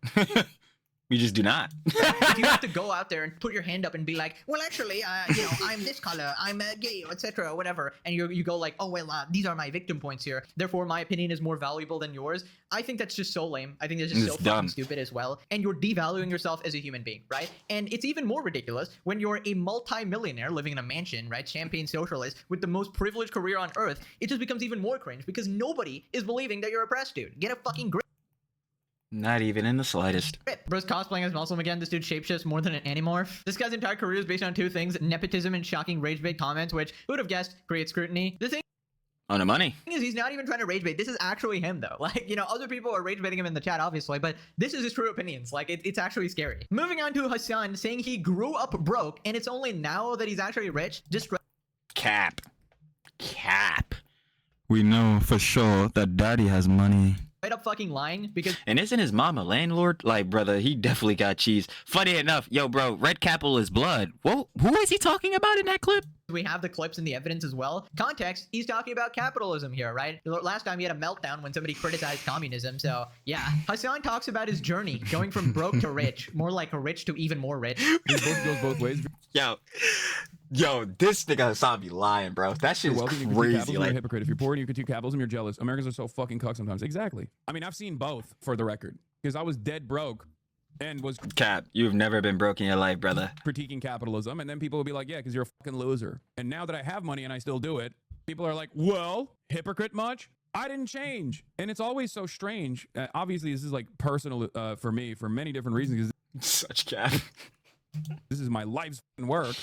You just do not. If you have to go out there and put your hand up and be like, well, actually, you know, I'm this color, I'm gay, etc., whatever, and you go like, oh, well, these are my victim points here, therefore my opinion is more valuable than yours. I think that's just so lame. I think that's just so fucking stupid as well. And you're devaluing yourself as a human being, right? And it's even more ridiculous when you're a multi-millionaire living in a mansion, right? Champagne socialist with the most privileged career on earth. It just becomes even more cringe because nobody is believing that you're oppressed, dude. Get a fucking grip. Not even in the slightest. Bro's cosplaying as Muslim again. This dude shapeshifts more than an animorph. This guy's entire career is based on two things: nepotism and shocking rage bait comments, which, who would have guessed, create scrutiny. The thing On the money. is, he's not even trying to rage bait. This is actually him, though. Like, you know, other people are rage baiting him in the chat, obviously, but this is his true opinions. Like, it's actually scary. Moving on to Hasan saying he grew up broke, and it's only now that he's actually rich. Just Cap. We know for sure that daddy has money. straight up fucking lying because And isn't his mom a landlord? Like, brother, he definitely got cheese. Funny enough, yo, bro, red capital is blood. Whoa, who is he talking about in that clip? we have the clips and the evidence as well. Context, he's talking about capitalism here, right? Last time he had a meltdown when somebody criticized communism. So yeah, Hasan talks about his journey going from broke to rich, more like rich to even more rich. It goes both ways. Yo, this nigga Hasan be lying, bro. That shit is Wealthy, you critique crazy. capitalism, you're a Like, hypocrite. If you're poor and you critique capitalism, you're jealous. Americans are so fucking cuck sometimes. Exactly. I mean, I've seen both, for the record, because I was dead broke and was Cap, you've never been broke in your life, brother. critiquing capitalism, and then people would be like, yeah, because you're a fucking loser. And now that I have money and I still do it, people are like, well, hypocrite much? I didn't change. And it's always so strange. Obviously, this is like personal for me for many different reasons, because Such cap. this is my life's fucking work.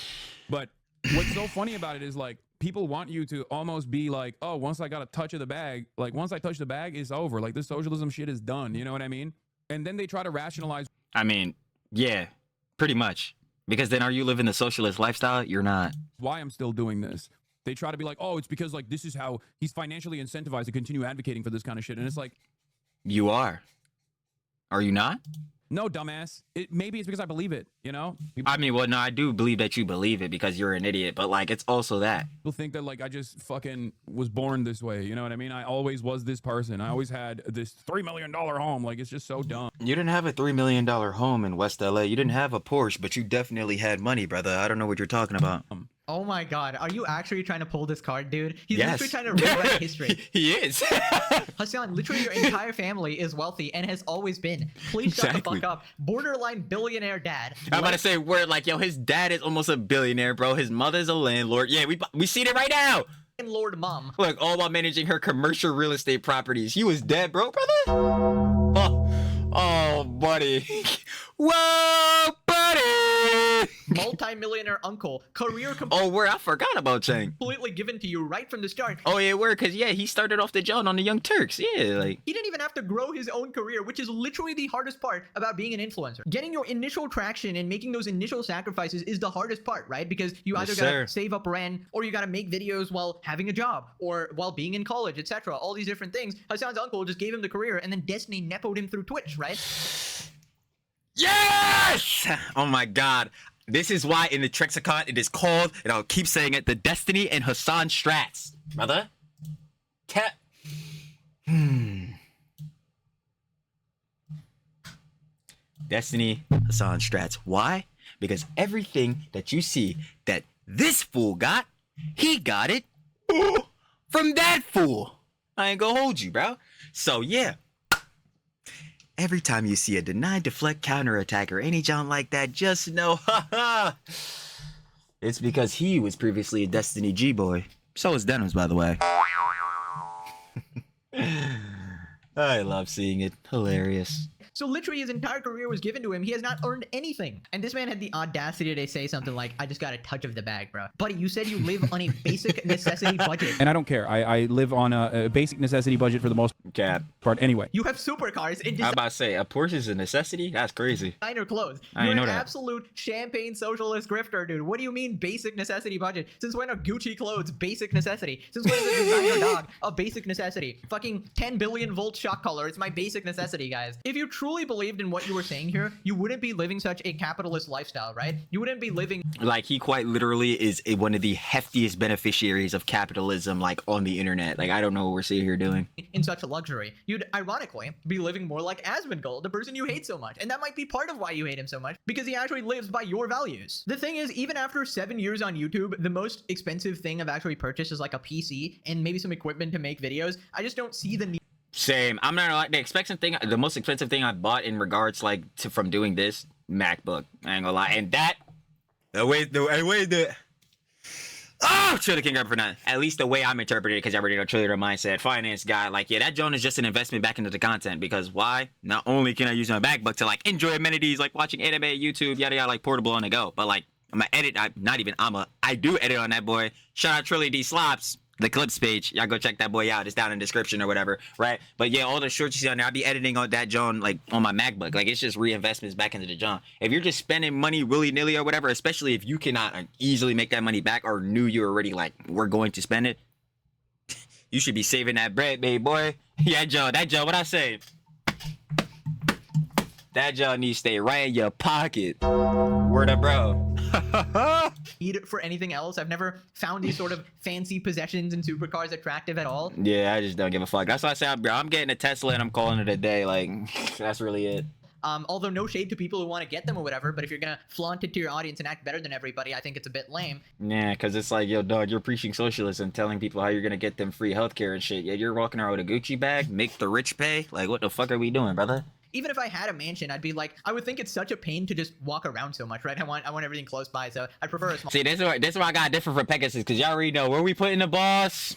But what's so funny about it is, like, people want you to almost be like, oh, once I got a touch of the bag, like, once I touch the bag, it's over. Like, this socialism shit is done. You know what I mean? And then they try to rationalize. I mean, yeah, pretty much. Because then are you living the socialist lifestyle? You're not. Why I'm still doing this. They try to be like, oh, it's because, like, this is how he's financially incentivized to continue advocating for this kind of shit. And it's like, You are. Are you not? no, dumbass. Maybe it's because I believe it, you know? I mean, well, no, I do believe that you believe it because you're an idiot, but like, it's also that. People think that, like, I just fucking was born this way. You know what I mean? I always was this person. I always had this $3 million home. Like, it's just so dumb. You didn't have a $3 million home in West LA. You didn't have a Porsche, but you definitely had money, brother. I don't know what you're talking about. Oh my god, are you actually trying to pull this card, dude? He's Yes. literally trying to rewrite history. He is. Hasan, literally your entire family is wealthy and has always been. Please shut the Exactly. fuck up. Borderline billionaire dad. I'm about to say, word, like, yo, his dad is almost a billionaire, bro. His mother's a landlord. Yeah, we seen it right now. Lord mom. Look, all while managing her commercial real estate properties. You was dead, bro, brother? Oh, buddy. Whoa, buddy. Multi-millionaire uncle. Career Oh, word, I forgot about Chang. completely given to you right from the start. Oh, yeah, word, because, yeah, he started off the John on the Young Turks. Yeah, like. He didn't even have to grow his own career, which is literally the hardest part about being an influencer. Getting your initial traction and making those initial sacrifices is the hardest part, right? Because you either Yes, gotta sir. save up rent, or you gotta make videos while having a job, or while being in college, etc. All these different things. Hasan's uncle just gave him the career, and then Destiny nepoed him through Twitch, right? Yes! Oh my god. This is why in the Trexicon it is called, and I'll keep saying it, the Destiny and Hasan Strats. Brother? Destiny, Hasan Strats. Why? Because everything that you see that this fool got, he got it from that fool. I ain't gonna hold you, bro. So yeah. Every time you see a deny, deflect, counterattack, or any junk like that, just know, it's because he was previously a Destiny G-boy. So is Denims, by the way. I love seeing it. Hilarious. So literally his entire career was given to him. He has not earned anything. And this man had the audacity to say something like, I just got a touch of the bag, bro. Buddy, you said you live on a basic necessity budget. And I don't care. I live on a basic necessity budget for the most Cap. part anyway. You have supercars and I'm about to say, a Porsche is a necessity? That's crazy. designer clothes. I You're know an that. absolute champagne socialist grifter, dude. What do you mean basic necessity budget? Since when are Gucci clothes basic necessity? Since when is a designer dog a basic necessity? Fucking 10 billion volt shock collar. It's my basic necessity, guys. If you truly believed in what you were saying here, you wouldn't be living such a capitalist lifestyle, right? You wouldn't be living Like, he quite literally is one of the heftiest beneficiaries of capitalism, like, on the internet. Like, I don't know what we're sitting here doing. in such a luxury. You'd ironically be living more like Asmongold, the person you hate so much. And that might be part of why you hate him so much, because he actually lives by your values. The thing is, even after 7 years on YouTube, the most expensive thing I've actually purchased is like a PC and maybe some equipment to make videos. I just don't see the need Same. I'm not like the most expensive thing I bought in regards like to from doing this MacBook. I ain't gonna lie. And that Triller King up for nothing. At least the way I'm interpreting it, because I already know Triller mindset, finance guy. Like, yeah, that Joan is just an investment back into the content. Because why? Not only can I use my MacBook to like enjoy amenities like watching anime, YouTube, yada yada, like portable on the go, but like I'm gonna edit. I do edit on that boy. Shout out Trilly D Slops. The clips page, y'all go check that boy out. It's down in the description or whatever, right? But yeah, all the shorts you see on there, I'll be editing on that John, like on my MacBook. Like, it's just reinvestments back into the John. If you're just spending money willy-nilly or whatever, especially if you cannot easily make that money back or knew you already like we're going to spend it, you should be saving that bread, baby boy. Yeah, Joe, what I say? That Joe needs to stay right in your pocket. Word up, bro. Need for anything else. I've never found these sort of fancy possessions and supercars attractive at all. Yeah, I just don't give a fuck. That's why I say, bro, I'm getting a Tesla and I'm calling it a day. Like, that's really it. Although no shade to people who want to get them or whatever, but if you're gonna flaunt it to your audience and act better than everybody, I think it's a bit lame. Yeah, because it's like, yo, dog, you're preaching socialism, telling people how you're gonna get them free healthcare and shit. Yeah, you're walking around with a Gucci bag, make the rich pay. Like, what the fuck are we doing, brother? Even if I had a mansion, I'd be like, I would think it's such a pain to just walk around so much, right? I want everything close by, so I'd prefer a small. See, this is why I got different from Pegasus, because y'all already know where we putting the boss.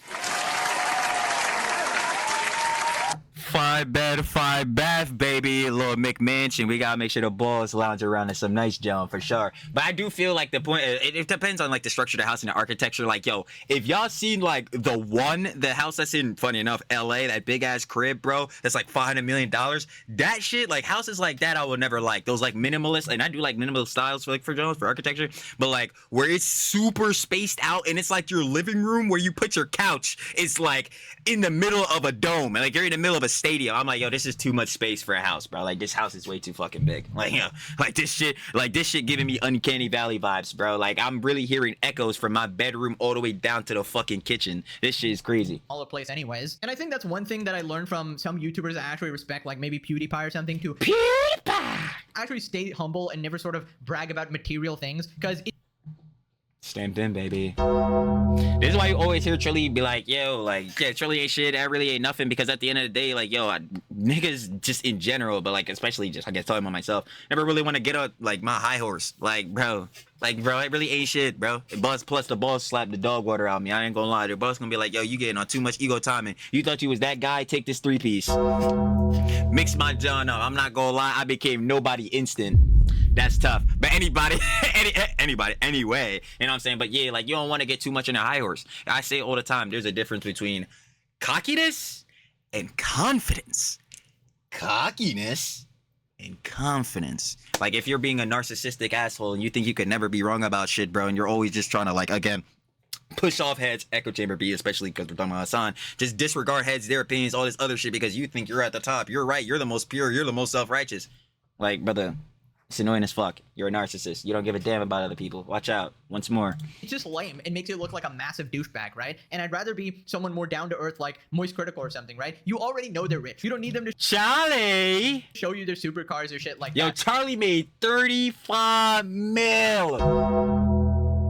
5-bed, 5-bath, baby. Little McMansion. We gotta make sure the balls lounge around in some nice junk for sure. But I do feel like the point, it depends on like the structure of the house and the architecture. Like, yo, if y'all seen like the house that's in, funny enough, LA, that big ass crib, bro, that's like $500 million. That shit, like houses like that, I will never like. Those like minimalist, and I do like minimalist styles for Jones for architecture. But like where it's super spaced out and it's like your living room where you put your couch, it's like in the middle of a dome, and like you're in the middle of a stadium. I'm like, yo, this is too much space for a house, bro. Like this house is way too fucking big. Like, you know, like this shit giving me uncanny valley vibes, bro. Like I'm really hearing echoes from my bedroom all the way down to the fucking kitchen. This shit is crazy. Smaller place anyways. And I think that's one thing that I learned from some YouTubers I actually respect, like maybe PewDiePie or something, to actually stay humble and never sort of brag about material things, because Stamped in, baby. This is why you always hear Trilly be like, yo, like, yeah, Trilly ain't shit, that really ain't nothing, because at the end of the day, like, yo, niggas just in general, but like, especially just, I guess, talking about myself, never really want to get up, like, my high horse. Like, bro, it really ain't shit, bro. Buzz plus the boss slapped the dog water out of me. I ain't gonna lie. The boss gonna be like, yo, you getting on too much ego timing. You thought you was that guy? Take this 3-piece. Mix my John up. I'm not gonna lie. I became nobody instant. That's tough. But anybody, anyway, you know what I'm saying? But yeah, like, you don't want to get too much in a high horse. I say all the time, there's a difference between cockiness and confidence. Cockiness and confidence. Like, if you're being a narcissistic asshole and you think you could never be wrong about shit, bro, and you're always just trying to, like, again, push off heads, echo chamber B, especially because we're talking about Hasan, just disregard heads, their opinions, all this other shit because you think you're at the top. You're right. You're the most pure. You're the most self-righteous. Like, brother, it's annoying as fuck. You're a narcissist. You don't give a damn about other people. Watch out. Once more. It's just lame. It makes you look like a massive douchebag, right? And I'd rather be someone more down to earth, like Moist Critical or something, right? You already know they're rich. You don't need them to Charlie! show you their supercars or shit like Yo, that. Charlie made 35 mil.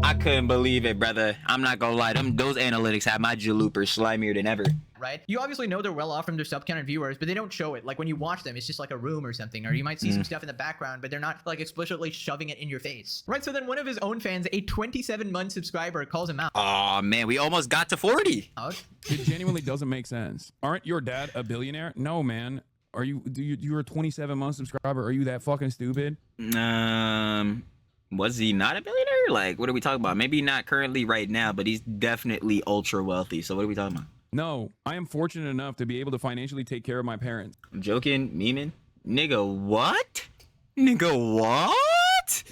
I couldn't believe it, brother. I'm not gonna lie. Those analytics have my jalooper slimier than ever. Right? You obviously know they're well off from their sub count and viewers, but they don't show it. Like when you watch them, it's just like a room or something, or you might see some stuff in the background, but they're not like explicitly shoving it in your face. Right? So then one of his own fans, a 27-month subscriber, calls him out. Oh man, we almost got to 40. It genuinely doesn't make sense. Aren't your dad a billionaire? No, man. Are you? You're a 27-month subscriber? Are you that fucking stupid? Was he not a billionaire? Like, what are we talking about? Maybe not currently right now, but he's definitely ultra wealthy. So what are we talking about? No, I am fortunate enough to be able to financially take care of my parents. I'm joking, memeing. Nigga, what? Nigga, what?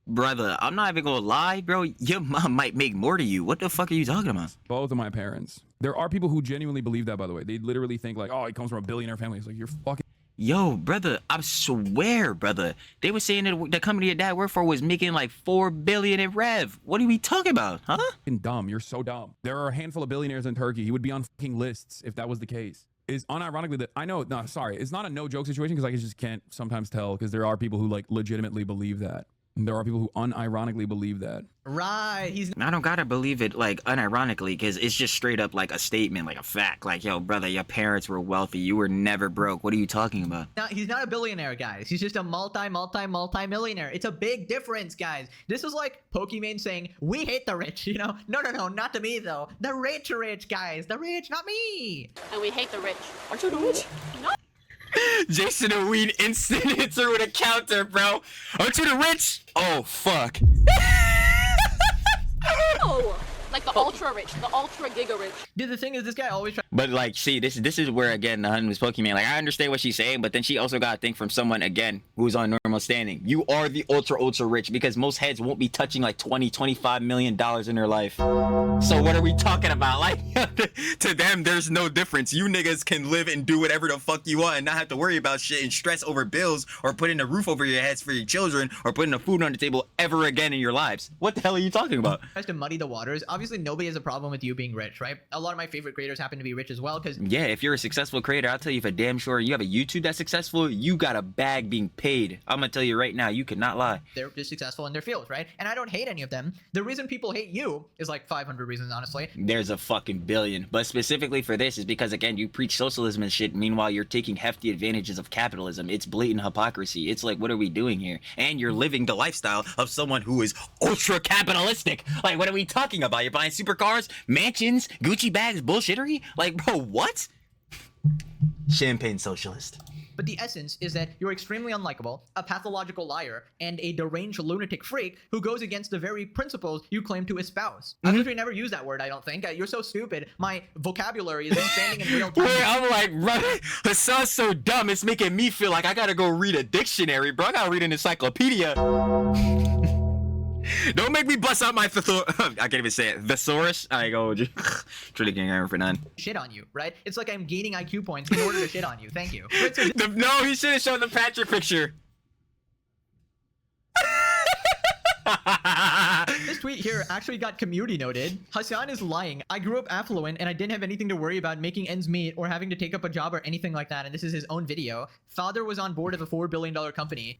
Brother, I'm not even gonna lie, bro. Your mom might make more to you. What the fuck are you talking about? Both of my parents. There are people who genuinely believe that, by the way. They literally think like, oh, he comes from a billionaire family. It's like, you're fucking... Yo, brother, I swear, brother. They were saying that the company your dad worked for was making like $4 billion in rev. What are we talking about, huh? Dumb. You're so dumb. There are a handful of billionaires in Turkey. He would be on fucking lists if that was the case. Is unironically that I know, no, sorry. It's not a no joke situation because I just can't sometimes tell because there are people who like legitimately believe that. And there are people who unironically believe that. Right. I don't gotta believe it like unironically because it's just straight up like a statement, like a fact. Like, yo, brother, your parents were wealthy. You were never broke. What are you talking about? Now, he's not a billionaire, guys. He's just a multi-millionaire. It's a big difference, guys. This is like Pokemon saying, we hate the rich, you know? No, not to me, though. The rich, guys. The rich, not me. And we hate the rich. Aren't you the rich? No. Jason and Ween instant hits with a counter, bro. Aren't you the rich? Oh, fuck. No. Like the ultra rich, the ultra giga rich. Dude, the thing is, this guy always tries But like, see, this is where again the hun was Pokemon. Like, I understand what she's saying, but then she also got to think from someone again who's on normal standing. You are the ultra rich because most heads won't be touching like 20-25 million dollars in their life. So what are we talking about? Like, to them, there's no difference. You niggas can live and do whatever the fuck you want and not have to worry about shit and stress over bills or putting a roof over your heads for your children or putting a food on the table ever again in your lives. What the hell are you talking about? to muddy the waters. Obviously, nobody has a problem with you being rich, right? A lot of my favorite creators happen to be rich as well, because Yeah, if you're a successful creator, I'll tell you for damn sure you have a YouTube that's successful, you got a bag being paid. I'm gonna tell you right now, you cannot lie. they're just successful in their fields, right? And I don't hate any of them. The reason people hate you is like 500 reasons, honestly. There's a fucking billion. But specifically for this is because, again, you preach socialism and shit. Meanwhile, you're taking hefty advantages of capitalism. It's blatant hypocrisy. It's like, what are we doing here? And you're living the lifestyle of someone who is ultra capitalistic. Like, what are we talking about? You're buying supercars, mansions, Gucci bags, bullshittery? Like, bro, what? Champagne socialist. But the essence is that you're extremely unlikable, a pathological liar, and a deranged lunatic freak who goes against the very principles you claim to espouse. I've literally never used that word, I don't think. You're so stupid. My vocabulary is expanding in real time. Wait, I'm like, bro, Hasan's so dumb, it's making me feel like I gotta go read a dictionary, bro. I gotta read an encyclopedia. Don't make me bust out my I can't even say it. Thesaurus. I go, truly getting iron for none. Shit on you, right? It's like I'm gaining IQ points in order to shit on you. Thank you. Right, so No, he should have shown the Patrick picture. this tweet here actually got community noted. Hasan is lying. I grew up affluent and I didn't have anything to worry about making ends meet or having to take up a job or anything like that. And this is his own video. Father was on board of a $4 billion company.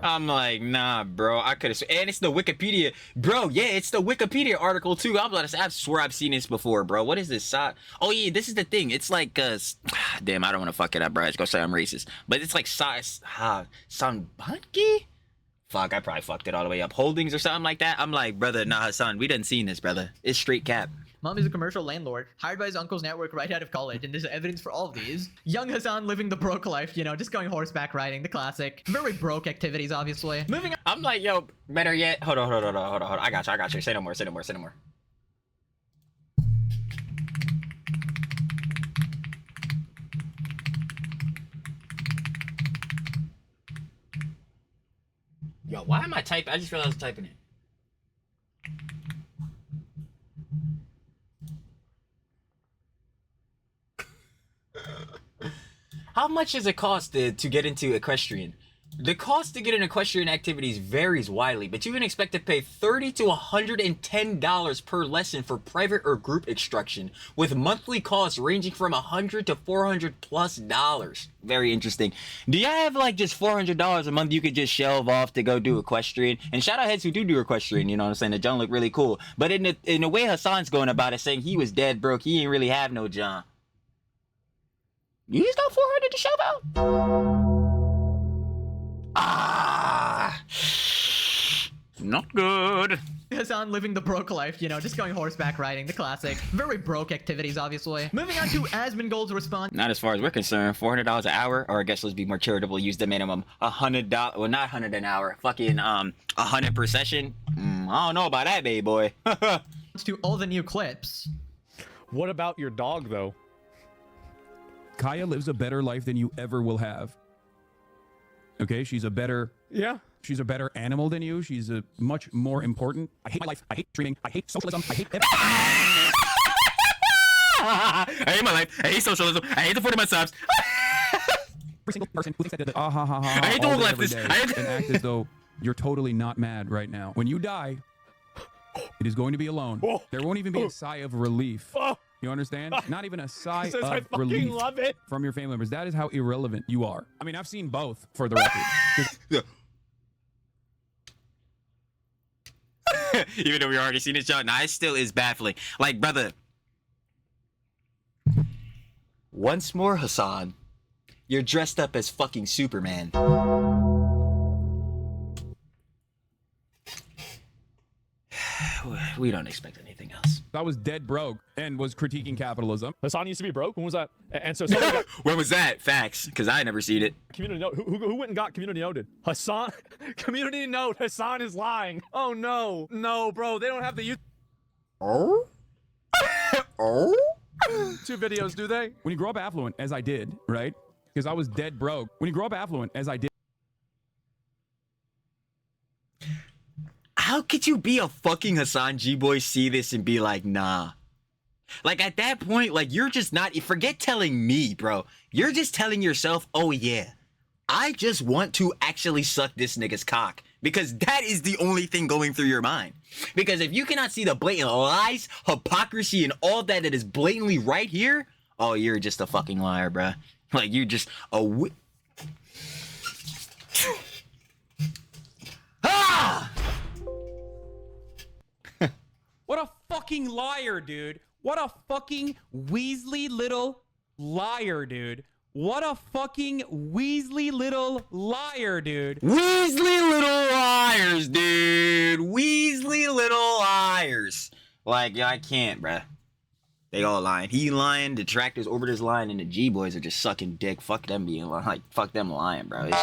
I'm like, nah, bro. I could have. And it's the Wikipedia, bro. Yeah, it's the Wikipedia article too. I swear I've seen this before, bro. What is this? Oh yeah, this is the thing. It's like, damn, I don't want to fuck it up, bro. It's gonna say I'm racist, but it's like Sanbanki. Fuck, I probably fucked it all the way up. Holdings or something like that. I'm like, brother, nah, Hasan, we done seen this, brother. It's straight cap. Mom is a commercial landlord, hired by his uncle's network right out of college, and there's evidence for all of these. Young Hasan living the broke life, you know, just going horseback riding, the classic. Very broke activities, obviously. Moving on. I'm like, yo, better yet. Hold on. I got you. Say no more. Yo, why am I typing? I just realized I was typing it. How much does it cost to get into equestrian? The cost to get in equestrian activities varies widely, but you can expect to pay $30 to $110 per lesson for private or group instruction, with monthly costs ranging from $100 to $400+. Very interesting. Do y'all have like just $400 a month you could just shelve off to go do equestrian? And shout out heads who do equestrian, you know what I'm saying? The John look really cool. But in the way Hasan's going about it, saying he was dead broke, he ain't really have no John. You just got 400 to shove out? Not good. Hasan living the broke life, you know, just going horseback riding, the classic. Very broke activities, obviously. Moving on to Asmongold's response. Not as far as we're concerned. $400 an hour, or I guess let's be more charitable, use the minimum. $100, well, not 100 an hour. Fucking 100 per session. I don't know about that, baby boy. To all the new clips. What about your dog, though? Kaya lives a better life than you ever will have. Okay, she's a better animal than you. She's a much more important. I hate my life. I hate streaming. I hate socialism. I hate everything. I hate my life. I hate socialism. I hate the 40 month subs. Every single person who thinks that I hate the all old day, every leftists. day, and act as though you're totally not mad right now. When you die, it is going to be alone. There won't even be a sigh of relief. You understand? Not even a sigh of relief from your family members. That is how irrelevant you are. I mean, I've seen both, for the record. Even though we already seen it, John, nah, it still is baffling. Like, brother. Once more, Hasan, you're dressed up as fucking Superman. we don't expect anything else. I was dead broke and was critiquing capitalism. Hasan used to be broke. When was that? And so somebody got When was that? Facts, because I never seen it. community note. Who went and got community noted? Hasan. Community note. Hasan is lying. Oh no, no, bro. They don't have the Oh? Oh? YouTube videos, do they? When you grow up affluent, as I did, right? Because I was dead broke. When you grow up affluent, as I did. How could you be a fucking Hasan G-boy, see this and be like, nah? Like, at that point, like, you're just not, forget telling me, bro. You're just telling yourself, oh yeah, I just want to actually suck this nigga's cock. Because that is the only thing going through your mind. Because if you cannot see the blatant lies, hypocrisy, and all that is blatantly right here, oh, you're just a fucking liar, bro. Like, you're just a ah! What a fucking liar, dude. What a fucking Weasley little liar, dude. What a fucking Weasley little liar, dude. Weasley little liars, dude. Weasley little liars. Like, I can't, bruh. They all lying. He lying, detractors, orbiters lying, and the G-boys are just sucking dick. Fuck them being lying. Like, fuck them lying, bro. It's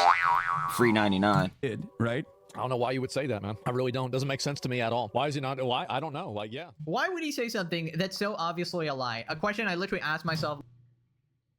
free 99. Did, right? I don't know why you would say that, man. I really don't. Doesn't make sense to me at all. Why is he not? Why? I don't know. Like, yeah. Why would he say something that's so obviously a lie? A question I literally asked myself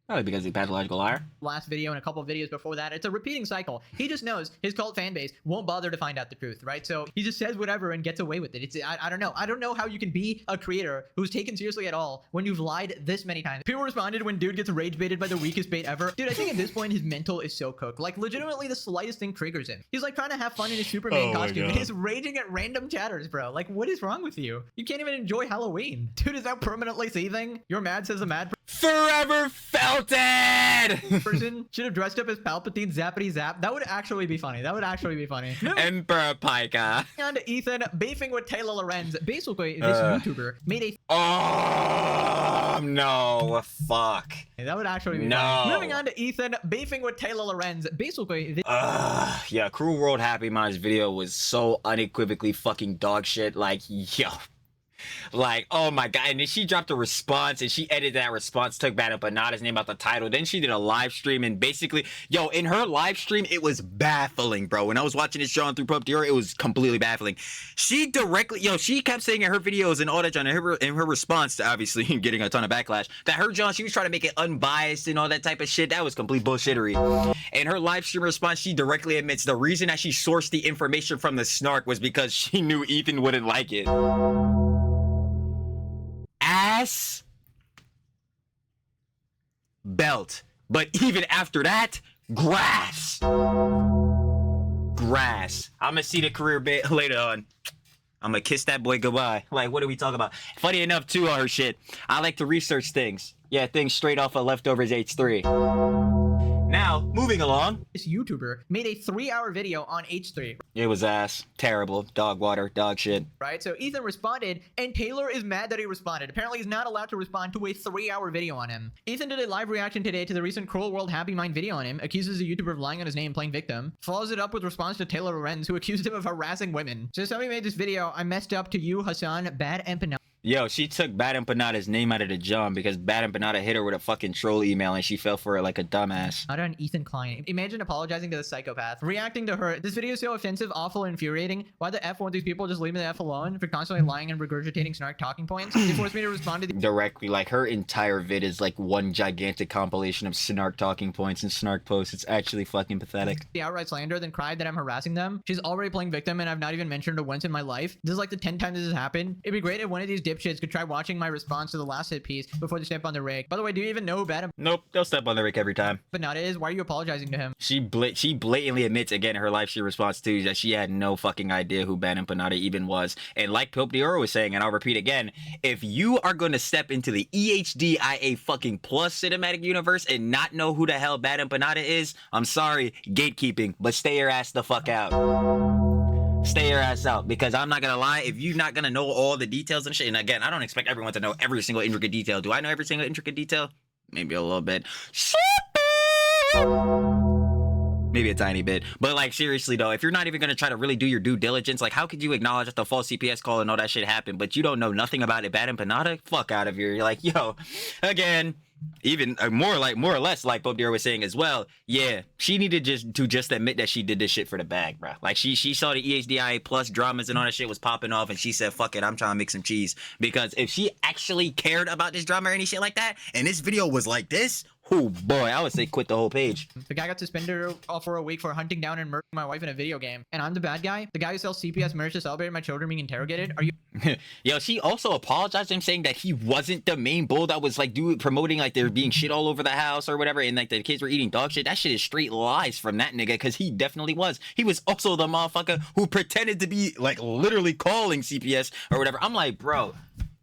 Probably because he's a pathological liar. last video and a couple of videos before that. It's a repeating cycle. He just knows his cult fan base won't bother to find out the truth, right? So he just says whatever and gets away with it. I don't know. I don't know how you can be a creator who's taken seriously at all when you've lied this many times. People responded when dude gets rage baited by the weakest bait ever. Dude, I think at this point his mental is so cooked. Like, legitimately the slightest thing triggers him. He's like trying to have fun in his Superman costume and he's raging at random chatters, bro. Like, what is wrong with you? You can't even enjoy Halloween. Dude, is that permanently seething? You're mad, says the mad Forever felt it! person should have dressed up as Palpatine Zappity Zap. That would actually be funny. That would actually be funny. Emperor Pika. And Ethan beefing with Taylor Lorenz. Basically, this YouTuber made a. Oh, no. Fuck. That would actually be No. funny. Moving on to Ethan beefing with Taylor Lorenz. Basically, this. Yeah, Cruel World Happy Minds video was so unequivocally fucking dog shit. Like, yo. Like, oh my god. And then she dropped a response and she edited that response, took Bad Empanada's name out the title. Then she did a live stream and basically, yo, in her live stream, it was baffling, bro. When I was watching this show on through Pub Dior, it was completely baffling. She directly, yo, she kept saying in her videos and all that, John, in her response to obviously getting a ton of backlash, that her, John, she was trying to make it unbiased and all that type of shit. That was complete bullshittery. In her live stream response, she directly admits the reason that she sourced the information from the snark was because she knew Ethan wouldn't like it. Ass, belt, but even after that, grass. Grass. I'm gonna see the career bit later on. I'm gonna kiss that boy goodbye. Like, what are we talking about? Funny enough, too, on her shit, I like to research things. Yeah, things straight off of Leftovers H3. Now, moving along. This YouTuber made a 3-hour video on H3. It was ass. Terrible. Dog water. Dog shit. Right? So Ethan responded, and Taylor is mad that he responded. Apparently, he's not allowed to respond to a 3-hour video on him. Ethan did a live reaction today to the recent Cruel World Happy Mind video on him, accuses the YouTuber of lying on his name, playing victim, follows it up with response to Taylor Lorenz, who accused him of harassing women. So somebody made this video, I messed up to you, Hasan, Bad Empanada. Yo, she took Bad Empanada's name out of the jump because Bad Empanada hit her with a fucking troll email and she fell for it like a dumbass. Not an Ethan Klein. Imagine apologizing to the psychopath. Reacting to her. This video is so offensive, awful, and infuriating. Why the F won't these people just leave me the F alone for constantly lying and regurgitating snark talking points? They forced me to respond to the Directly, like her entire vid is like one gigantic compilation of snark talking points and snark posts. It's actually fucking pathetic. outright slander, then cried that I'm harassing them. She's already playing victim and I've not even mentioned her once in my life. This is like the 10 times this has happened. It'd be great if one of these dipshits could try watching my response to the last hit piece before they step on the rake. By the way, do you even know who Bad Nope, they'll step on the rake every time. Empanada is? Why are you apologizing to him? She blatantly admits again in her live stream response too that she had no fucking idea who Bad Empanada even was. And like Pope Dior was saying, and I'll repeat again, if you are going to step into the EHDIA fucking plus cinematic universe and not know who the hell Bad Empanada is, I'm sorry, gatekeeping, but stay your ass the fuck out. Stay your ass out, because I'm not gonna lie, if you're not gonna know all the details and shit, and again, I don't expect everyone to know every single intricate detail. Do I know every single intricate detail? Maybe a little bit. Maybe maybe a tiny bit. But like seriously though, if you're not even gonna try to really do your due diligence, like how could you acknowledge that the false CPS call and all that shit happened, but you don't know nothing about it? Bad empanada? Fuck out of here. You're like, yo, again. Even more or less like Bob Deere was saying as well. Yeah, she needed to just admit that she did this shit for the bag, bro. Like she saw the EHDIA plus dramas and all that shit was popping off, and she said, "Fuck it, I'm trying to make some cheese." Because if she actually cared about this drama or any shit like that, and this video was like this, oh boy, I would say quit the whole page. The guy got suspended for a week for hunting down and murdering my wife in a video game, and I'm the bad guy. The guy who sells CPS merch to celebrate my children being interrogated. Are you? Yo, she also apologized to him, saying that he wasn't the main bull that was like promoting like there being shit all over the house or whatever, and like the kids were eating dog shit. That shit is straight lies from that nigga, because he definitely was. He was also the motherfucker who pretended to be like literally calling CPS or whatever. I'm like, bro,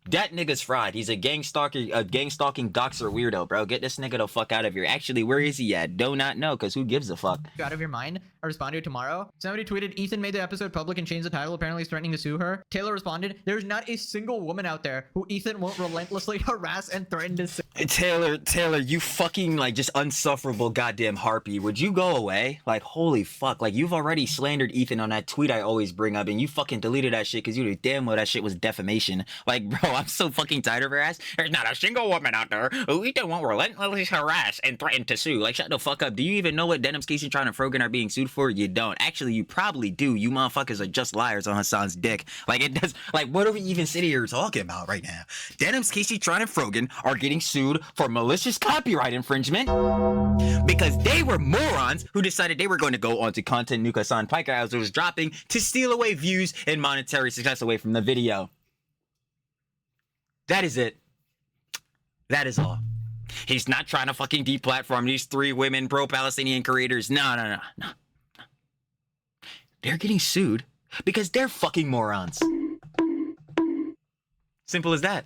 that nigga's fried. He's a gang stalking doxer weirdo, bro. Get this nigga the fuck out of here. Actually, where is he at? Do not know, because who gives a fuck? Out of your mind? I responded tomorrow. Somebody tweeted, Ethan made the episode public and changed the title. Apparently he's threatening to sue her. Taylor responded, there's not a single woman out there who Ethan won't relentlessly harass and threaten to sue. Taylor, you fucking like just unsufferable goddamn harpy. Would you go away? Like, holy fuck. Like, you've already slandered Ethan on that tweet I always bring up, and you fucking deleted that shit because you knew damn well that shit was defamation. Like, bro, I'm so fucking tired of her ass. There's not a single woman out there who Ethan won't relentlessly harass and threaten to sue. Like, shut the fuck up. Do you even know what Denim's Casey trying to Frogan are being sued for? You don't. Actually, you probably do. You motherfuckers are just liars on Hasan's dick. Like, it does. Like, what are we even sitting here talking about right now? Denim's Casey, Tron, and Frogan are getting sued for malicious copyright infringement because they were morons who decided they were going to go onto content Nuke Hasan Piker as it was dropping to steal away views and monetary success away from the video. That is it. That is all. He's not trying to fucking deplatform these 3 women pro-Palestinian creators. No. They're getting sued because they're fucking morons. Simple as that.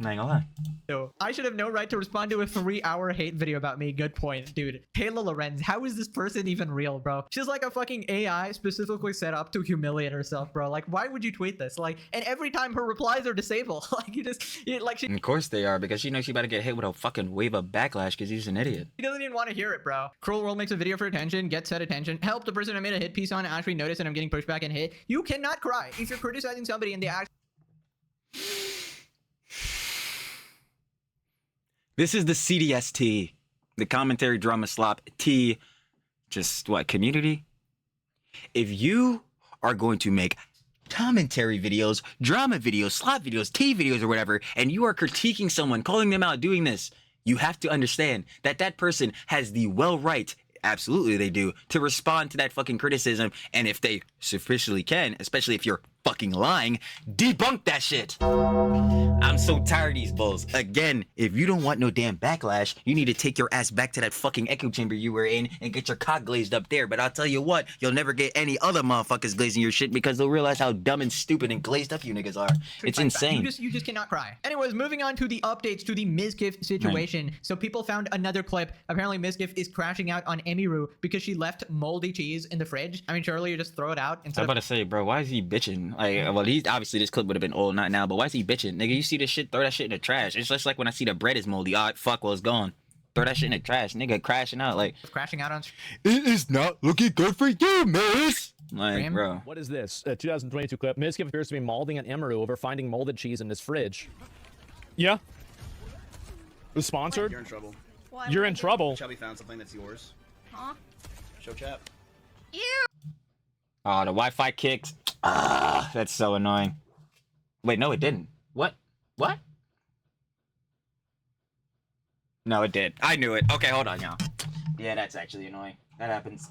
I ain't gonna lie. So, I should have no right to respond to a 3-hour hate video about me. Good point, dude. Taylor Lorenz, how is this person even real, bro? She's like a fucking AI specifically set up to humiliate herself, bro. Like, why would you tweet this? Like, and every time her replies are disabled. Like, she... Of course they are, because she knows she about to get hit with a fucking wave of backlash because he's an idiot. She doesn't even want to hear it, bro. Cruel World makes a video for attention, gets said attention. Help, the person I made a hit piece on actually noticed that I'm getting pushback and hit. You cannot cry if you're criticizing somebody and they actually... This is the CDST, the commentary drama slop T, just what, community? If you are going to make commentary videos, drama videos, slop videos, T videos or whatever, and you are critiquing someone, calling them out, doing this, you have to understand that that person has the well right, absolutely they do, to respond to that fucking criticism, and if they sufficiently can, especially if you're fucking lying, debunk that shit. I'm so tired of these bulls. Again, if you don't want no damn backlash, you need to take your ass back to that fucking echo chamber you were in and get your cock glazed up there. But I'll tell you what, you'll never get any other motherfuckers glazing your shit because they'll realize how dumb and stupid and glazed up you niggas are. It's insane. You just cannot cry. Anyways, moving on to the updates to the Mizgif situation. Right. So people found another clip. Apparently Mizgif is crashing out on Emiru because she left moldy cheese in the fridge. I mean, surely you just throw it out. I'm about to say, bro, why is he bitching? Like, well, he's obviously this clip would have been old, not now, but why is he bitching? Nigga, you see this shit, throw that shit in the trash. It's just like when I see the bread is moldy. All right, fuck, well, it's gone. Throw that shit in the trash. Nigga crashing out like... Crashing out on... It is not looking good for you, miss! Like, bro. What is this? A 2022 clip. Mizgif appears to be molding an Emiru over finding molded cheese in his fridge. Yeah. It was sponsored? You're in trouble. What? You're in trouble? Shelby found something that's yours. Huh? Show chat. Ew! Oh, the Wi-Fi kicked. Ah, that's so annoying. Wait, no, it didn't. What? What? No, it did. I knew it. Okay, hold on, y'all. Yeah, that's actually annoying. That happens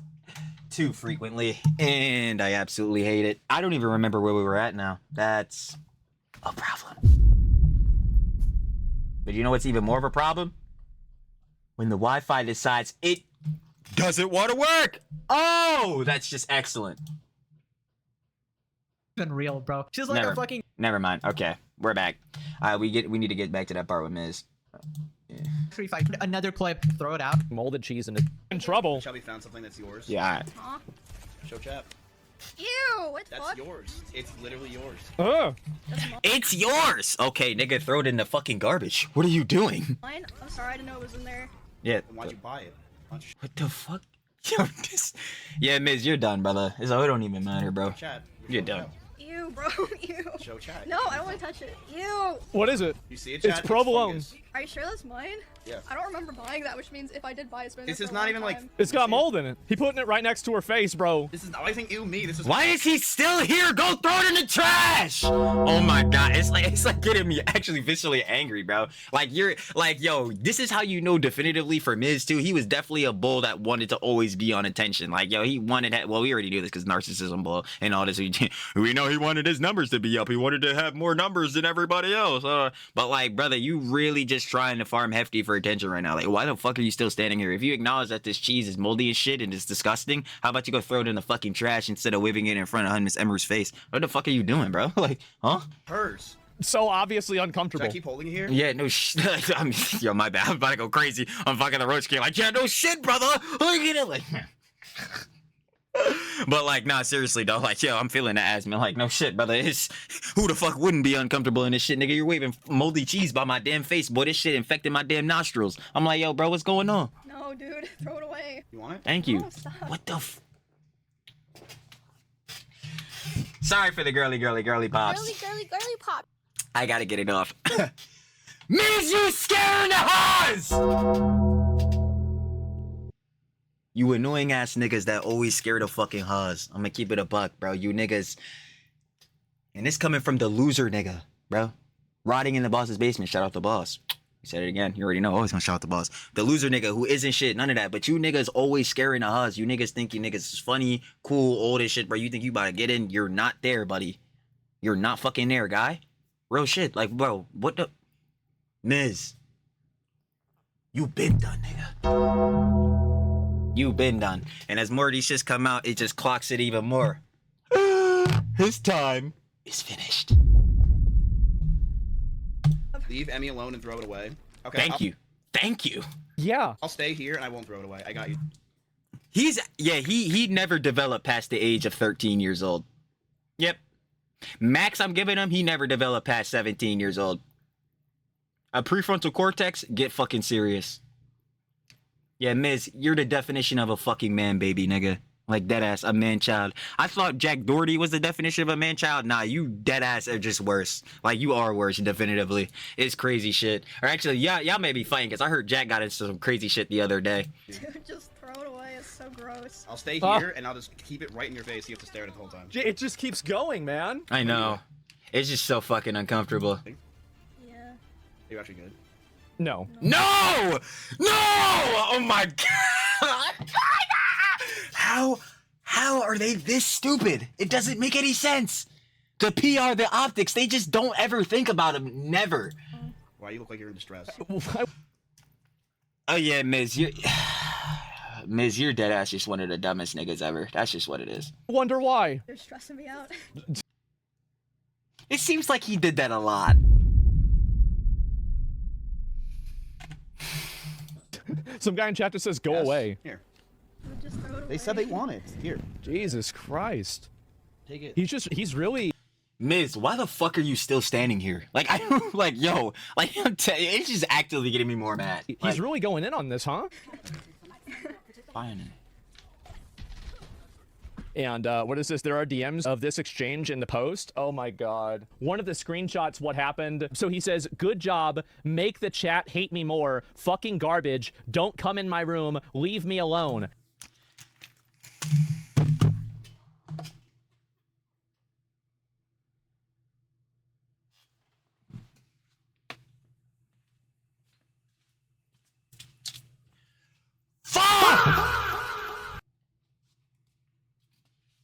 too frequently, and I absolutely hate it. I don't even remember where we were at now. That's a problem. But you know what's even more of a problem? When the Wi-Fi decides it doesn't want to work. Oh, that's just excellent. Been real, bro. She's like a fucking... Never mind. Okay, we're back. We need to get back to that part with Miz. Yeah. Another clip. Throw it out. Molded cheese in trouble. Shelby found something that's yours. Yeah. All right. Huh? Show chat. Ew! What the That's fuck? yours. It's literally yours. Oh. It's yours. Okay, nigga, throw it in the fucking garbage. What are you doing? Mine? I'm sorry, I didn't know it was in there. Yeah. Then why'd you buy it? What the fuck? Yo, yeah, Miz, you're done, brother. It don't even matter, bro. Chat. You're done. Ew, bro. Ew. Show chat. No, I don't want to touch it. Ew. What is it? You see it, chat? It's provolone. fungus. Are you sure that's mine? Yeah. I don't remember buying that, which means if I did buy it, it's been This there is for a not long even like. time. It's got mold in it. He putting it right next to her face, bro. This is. I think you me. This is. Why is he still here? Go throw it in the trash! Oh my god, it's like getting me actually viscerally angry, bro. Like you're like, yo, this is how you know definitively for Miz too. He was definitely a bull that wanted to always be on attention. Like, yo, he wanted. Well, we already knew this because narcissism bull and all this. We know he wanted his numbers to be up. He wanted to have more numbers than everybody else. But like, brother, you really just trying to farm hefty for attention right now. Like, why the fuck are you still standing here? If you acknowledge that this cheese is moldy as shit and it's disgusting, how about you go throw it in the fucking trash instead of waving it in front of Miss Emer's face? What the fuck are you doing, bro? Like, huh? Hers. So obviously Should uncomfortable. I keep holding it here? Yeah, no shit. Yo, my bad. I'm about to go crazy. I'm fucking the roach kid. Like, yeah, no shit, brother. Look at it. Like, but like, nah, seriously though. Like, yo, I'm feeling the asthma. Like, no shit, brother. It's who the fuck wouldn't be uncomfortable in this shit, nigga? You're waving moldy cheese by my damn face, boy. This shit infected my damn nostrils. I'm like, yo, bro, what's going on? No, dude. Throw it away. You want it? Thank you. No, stop. What the Sorry for the girly pops. Girly pop. I gotta get it off. Miz, you scaring the Haas! You annoying ass niggas that always scared of fucking Haas. I'm gonna keep it a buck, bro. You niggas. And this coming from the loser nigga, bro. Rotting in the boss's basement. Shout out the boss. You said it again. You already know. Always gonna shout out the boss. The loser nigga who isn't shit. None of that. But you niggas always scaring the Haas. You niggas think you niggas is funny, cool, old as shit, bro. You think you about to get in. You're not there, buddy. You're not fucking there, guy. Real shit. Like, bro, what the... Miz. You been done, nigga. You been done. And as more of these shits come out, it just clocks it even more. His time is finished. Leave Emmy alone and throw it away. Okay. Thank you. Thank you. Yeah. I'll stay here and I won't throw it away. I got you. He never developed past the age of 13 years old. Yep. Max I'm giving him, he never developed past 17 years old. A prefrontal cortex, get fucking serious. Yeah, Miz, you're the definition of a fucking man baby, nigga. Like, deadass, a man-child. I thought Jack Doherty was the definition of a man-child. Nah, you deadass are just worse. Like, you are worse, definitively. It's crazy shit. Or actually, y'all may be fighting, because I heard Jack got into some crazy shit the other day. Dude, just throw it away. It's so gross. I'll stay here and I'll just keep it right in your face. You have to stare at it the whole time. It just keeps going, man. I know. It's just so fucking uncomfortable. Yeah. You're actually good. No. No! No! Oh my god! How are they this stupid? It doesn't make any sense. The PR, the optics, they just don't ever think about them. Never. Why you look like you're in distress? Oh yeah, Miz, Miz, your dead ass just one of the dumbest niggas ever. That's just what it is. Wonder why. They're stressing me out. It seems like he did that a lot. Some guy in chat just says, go away. Here. Just throw it away. They said they want it. Here. Jesus Christ. Take it. He's really... Miz, why the fuck are you still standing here? Like, I don't, like, yo, like, it's just actively getting me more mad. He's Like, really going in on this, huh? fine. And what is this? There are DMs of this exchange in the post. Oh my god. One of the screenshots, what happened. So he says, good job. Make the chat hate me more. Fucking garbage. Don't come in my room. Leave me alone.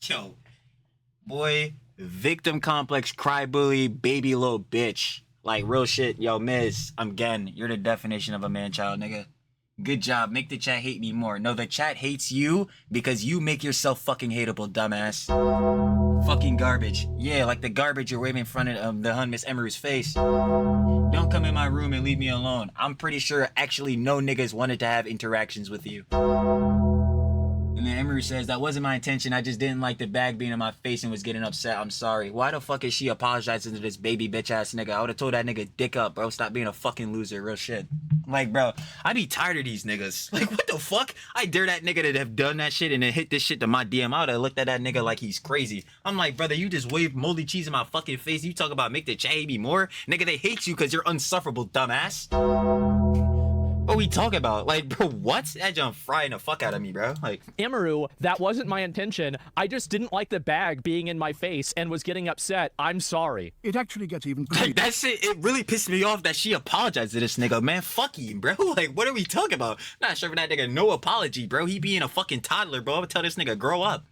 Yo, boy, victim complex, cry bully, baby little bitch. Like, real shit. Yo, Miz, you're the definition of a man-child, nigga. Good job. Make the chat hate me more. No, the chat hates you because you make yourself fucking hateable, dumbass. Fucking garbage. Yeah, like the garbage you're waving in front of the Miss Emery's face. Don't come in my room and leave me alone. I'm pretty sure actually no niggas wanted to have interactions with you. And then Emery says, that wasn't my intention. I just didn't like the bag being in my face and was getting upset. I'm sorry. Why the fuck is she apologizing to this baby bitch ass nigga? I would have told that nigga dick up, bro. Stop being a fucking loser. Real shit. Like, bro, I be tired of these niggas. Like, what the fuck? I dare that nigga to have done that shit and then hit this shit to my DM. I would have looked at that nigga like he's crazy. I'm like, brother, you just waved moldy cheese in my fucking face. You talk about make the chat hate me more? Nigga, they hate you because you're unsufferable, dumbass. What we talking about? Like, bro, what? That jump frying the fuck out of me, bro. Like, Amaru, that wasn't my intention. I just didn't like the bag being in my face and was getting upset. I'm sorry. It actually gets even like that shit, it really pissed me off that she apologized to this nigga, man. Fuck you, bro. Like, what are we talking about? Not sure for that nigga, no apology, bro. He being a fucking toddler, bro. I'm gonna tell this nigga, grow up.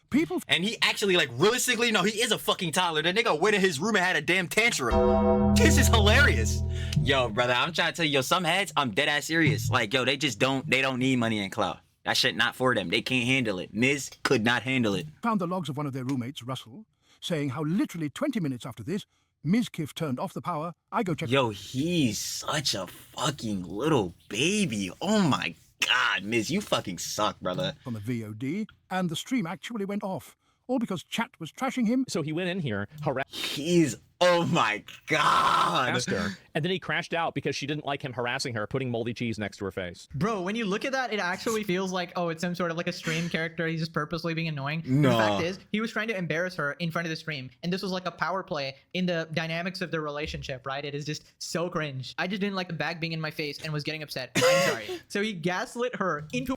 People. And he actually, like, realistically, no, he is a fucking toddler. The nigga went in his room and had a damn tantrum. This is hilarious. Yo, brother, I'm trying to tell you, yo, some heads, I'm dead ass serious. Like, yo, they don't need money and clout. That shit not for them. They can't handle it. Miz could not handle it. Found the logs of one of their roommates, Russell, saying how literally 20 minutes after this, Mizkif turned off the power. I go check. Yo, he's such a fucking little baby. Oh my God, Miz, you fucking suck, brother. On the VOD, and the stream actually went off. All because chat was trashing him. So he went in here, He's, oh my God. harassed her, and then he crashed out because she didn't like him harassing her, putting moldy cheese next to her face. Bro, when you look at that, it actually feels like, oh, it's some sort of like a stream character. He's just purposely being annoying. No. The fact is, he was trying to embarrass her in front of the stream. And this was like a power play in the dynamics of their relationship, right? It is just so cringe. I just didn't like the bag being in my face and was getting upset. I'm sorry. So he gaslit her into...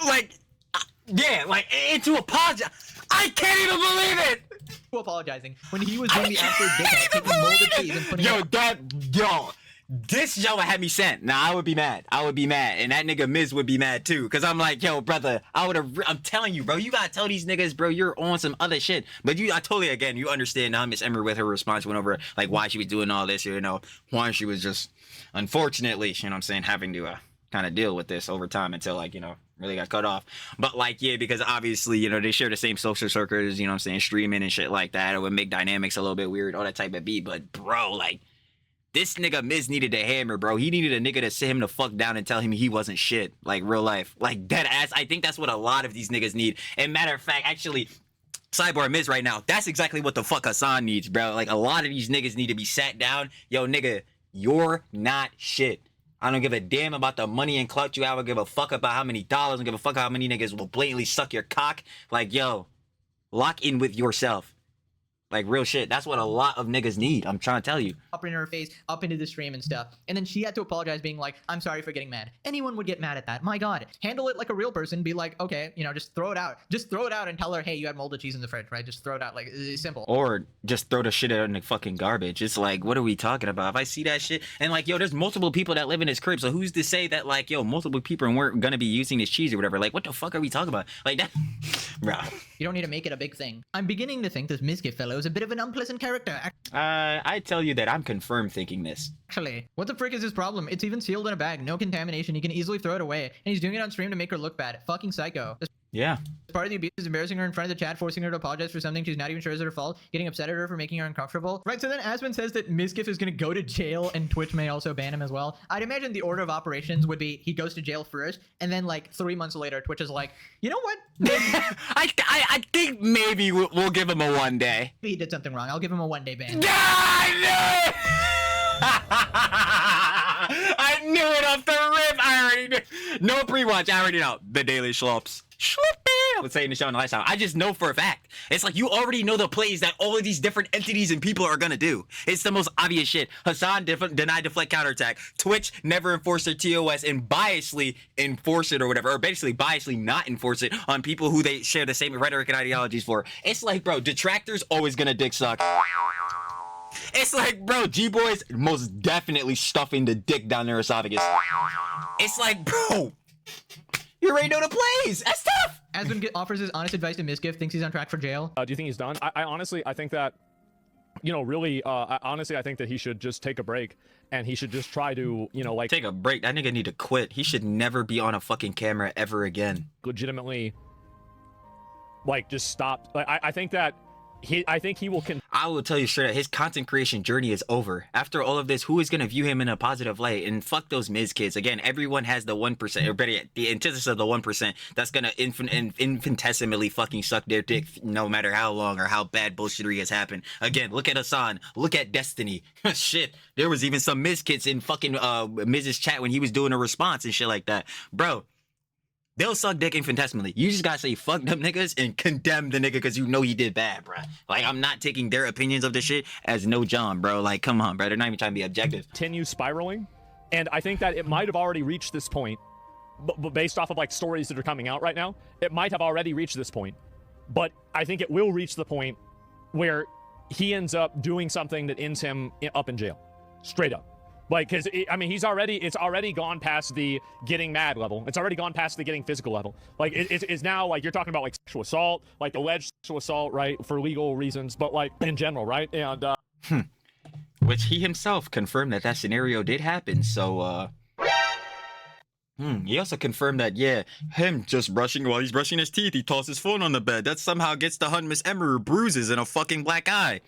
Like, yeah, like, into apologize. I can't even believe it. Apologizing when he was doing the absolute dickhead, taking molded cheese and putting this had me sent. Nah, I would be mad. And that nigga Miz would be mad too. Cause I'm like, yo, brother, I'm telling you, bro, you gotta tell these niggas, bro, you're on some other shit. But I totally, again, you understand now Miss Emery with her response went over like why she was doing all this, you know, why she was just, unfortunately, you know what I'm saying, having to kind of deal with this over time until, like, you know, really got cut off. But like, yeah, because obviously, you know, they share the same social circles, you know what I'm saying, streaming and shit like that. It would make dynamics a little bit weird, all that type of beat. But bro, like, this nigga Miz needed a hammer, bro. He needed a nigga to sit him the fuck down and tell him he wasn't shit. Like, real life. Like, dead ass. I think that's what a lot of these niggas need. And matter of fact, actually, Cyborg Miz right now, that's exactly what the fuck Hasan needs, bro. Like, a lot of these niggas need to be sat down. Yo, nigga, you're not shit. I don't give a damn about the money and clout you have. I don't give a fuck about how many dollars. I don't give a fuck how many niggas will blatantly suck your cock. Like, yo, lock in with yourself. Like, real shit. That's what a lot of niggas need. I'm trying to tell you. Up in her face, up into the stream and stuff. And then she had to apologize being like, I'm sorry for getting mad. Anyone would get mad at that. My God. Handle it like a real person. Be like, okay, you know, just throw it out. Just throw it out and tell her, hey, you had molded cheese in the fridge, right? Just throw it out. Like, it's simple. Or just throw the shit out in the fucking garbage. It's like, what are we talking about? If I see that shit, and like, yo, there's multiple people that live in this crib. So who's to say that, like, yo, multiple people weren't gonna be using this cheese or whatever? Like, what the fuck are we talking about? Like, that, bro. You don't need to make it a big thing. I'm beginning to think this Mizkif fellow is a bit of an unpleasant character. I tell you that I'm confirmed thinking this. Actually, what the frick is his problem? It's even sealed in a bag, no contamination. He can easily throw it away, and he's doing it on stream to make her look bad. Fucking psycho. Yeah. Part of the abuse is embarrassing her in front of the chat, forcing her to apologize for something she's not even sure is her fault, getting upset at her for making her uncomfortable. Right, so then Aspen says that Mizkif is going to go to jail and Twitch may also ban him as well. I'd imagine the order of operations would be he goes to jail first, and then like 3 months later, Twitch is like, you know what? I think maybe we'll give him a 1 day. He did something wrong. I'll give him a 1 day ban. I knew it off the rip. I already knew. No pre-watch. I already know. The daily slops. I would say in the show in the last time. I just know for a fact. It's like you already know the plays that all of these different entities and people are gonna do. It's the most obvious shit. Hasan denied deflect counterattack. Twitch never enforced their TOS and biasly enforce it or whatever, or basically biasly not enforce it on people who they share the same rhetoric and ideologies for. It's like, bro, detractors always gonna dick suck. It's like, bro, G-Boys most definitely stuffing the dick down their esophagus. It's like, bro, you already know the plays. That's tough. Aspen offers his honest advice to Mizkif, thinks he's on track for jail. Do you think he's done? I honestly, I think that, you know, really, honestly, I think that he should just take a break and he should just try to, you know, like... Take a break. That nigga need to quit. He should never be on a fucking camera ever again. Legitimately, like, just stop. Like, I think that I think he will I will tell you straight up, his content creation journey is over. After all of this, who is going to view him in a positive light? And fuck those Miz kids. Again, everyone has the 1%, or better yet, the antithesis of the 1% that's going to infinitesimally fucking suck their dick no matter how long or how bad bullshittery has happened. Again, look at Hasan. Look at Destiny. Shit, there was even some Miz kids in fucking Miz's chat when he was doing a response and shit like that. Bro, they'll suck dick infinitesimally. You just gotta say fuck them niggas and condemn the nigga because you know he did bad, bro. Like, I'm not taking their opinions of this shit as no John, bro. Like, come on, bro. They're not even trying to be objective. continue spiraling. And I think that it might have already reached this point, but based off of like stories that are coming out right now, it might have already reached this point. But I think it will reach the point where he ends up doing something that ends him up in jail. Straight up. Like, because, I mean, it's already gone past the getting mad level. It's already gone past the getting physical level. Like, it's now, like, you're talking about, like, sexual assault, like, alleged sexual assault, right, for legal reasons, but, like, in general, right? And, Which he himself confirmed that scenario did happen, so, he also confirmed that, yeah, him just brushing while he's brushing his teeth, he tossed his phone on the bed. That somehow gets the Hun Miss Emeru bruises and a fucking black eye.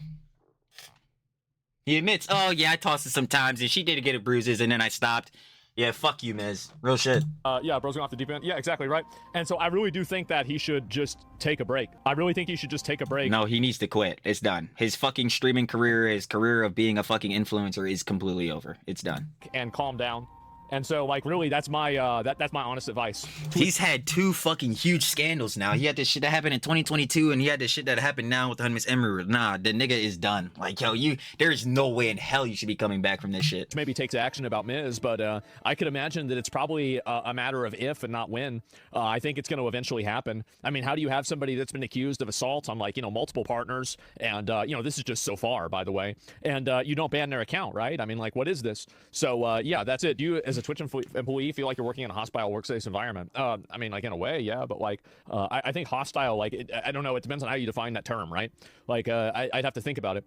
He admits, oh yeah, I tossed it sometimes and she did get it bruises and then I stopped. Yeah, fuck you, Miz. Real shit. Yeah, bro's going off the deep end. Yeah, exactly, right? And so I really do think that he should just take a break. I really think he should just take a break. No, he needs to quit. It's done. His fucking streaming career, his career of being a fucking influencer is completely over. It's done. And calm down. And so, like, really, that's my that's my honest advice. He's had two fucking huge scandals now. He had this shit that happened in 2022, and he had this shit that happened now with Miss Emerald. Nah, the nigga is done. Like, yo, there is no way in hell you should be coming back from this shit. Maybe takes action about Miz, but I could imagine that it's probably a matter of if and not when. I think it's going to eventually happen. I mean, how do you have somebody that's been accused of assault on, like, multiple partners, and this is just so far, by the way, and you don't ban their account, right? I mean, like, what is this? So yeah, that's it. Do you, as a Twitch employee, feel like you're working in a hostile workspace environment? I mean, like, in a way, yeah, but like I think hostile, like, I don't know, it depends on how you define that term, right? Like I'd have to think about it.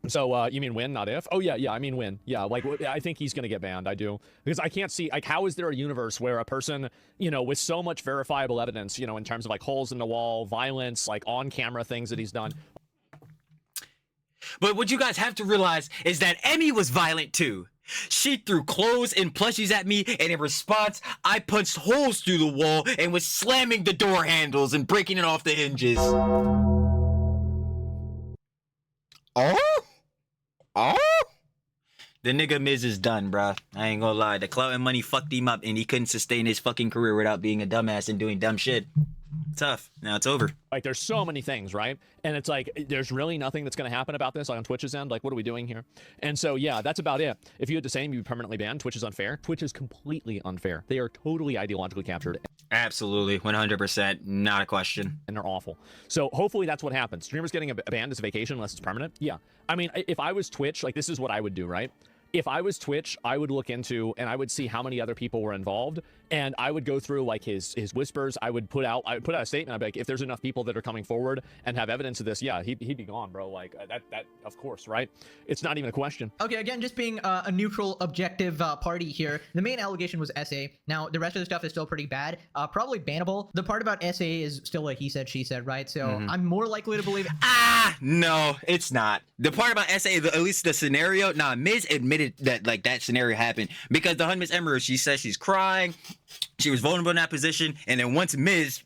So you mean win, not if? Oh yeah, I mean win. Yeah, like, I think he's gonna get banned. I do, because I can't see, like, how is there a universe where a person, with so much verifiable evidence, in terms of like holes in the wall, violence, like on camera things that he's done. But what you guys have to realize is that Emmy was violent too. She threw clothes and plushies at me, and in response, I punched holes through the wall and was slamming the door handles and breaking it off the hinges. Oh? The nigga Miz is done, bruh. I ain't gonna lie. The clout and money fucked him up, and he couldn't sustain his fucking career without being a dumbass and doing dumb shit. Tough. Now it's over. Like, there's so many things, right? And it's like, there's really nothing that's going to happen about this, like, on Twitch's end. Like, what are we doing here? And so, yeah, that's about it. If you had to say you'd be permanently banned, Twitch is unfair. Twitch is completely unfair. They are totally ideologically captured. Absolutely. 100%. Not a question. And they're awful. So hopefully that's what happens. Streamers getting a banned as a vacation unless it's permanent. Yeah. I mean, if I was Twitch, like, this is what I would do, right? If I was Twitch, I would look into, and I would see how many other people were involved, and I would go through, like, his whispers. I would put out a statement. I'd be like, if there's enough people that are coming forward and have evidence of this, yeah, he'd be gone, bro. Like, that of course, right? It's not even a question. Okay, again, just being a neutral, objective party here. The main allegation was SA. Now, the rest of the stuff is still pretty bad. Probably bannable. The part about SA is still a he said, she said, right? So I'm more likely to believe it. No, it's not. The part about SA, at least the scenario, Miz admitted that, like, that scenario happened because the Hun Miss Emerald, she says she's crying. She was vulnerable in that position, and then once Miz,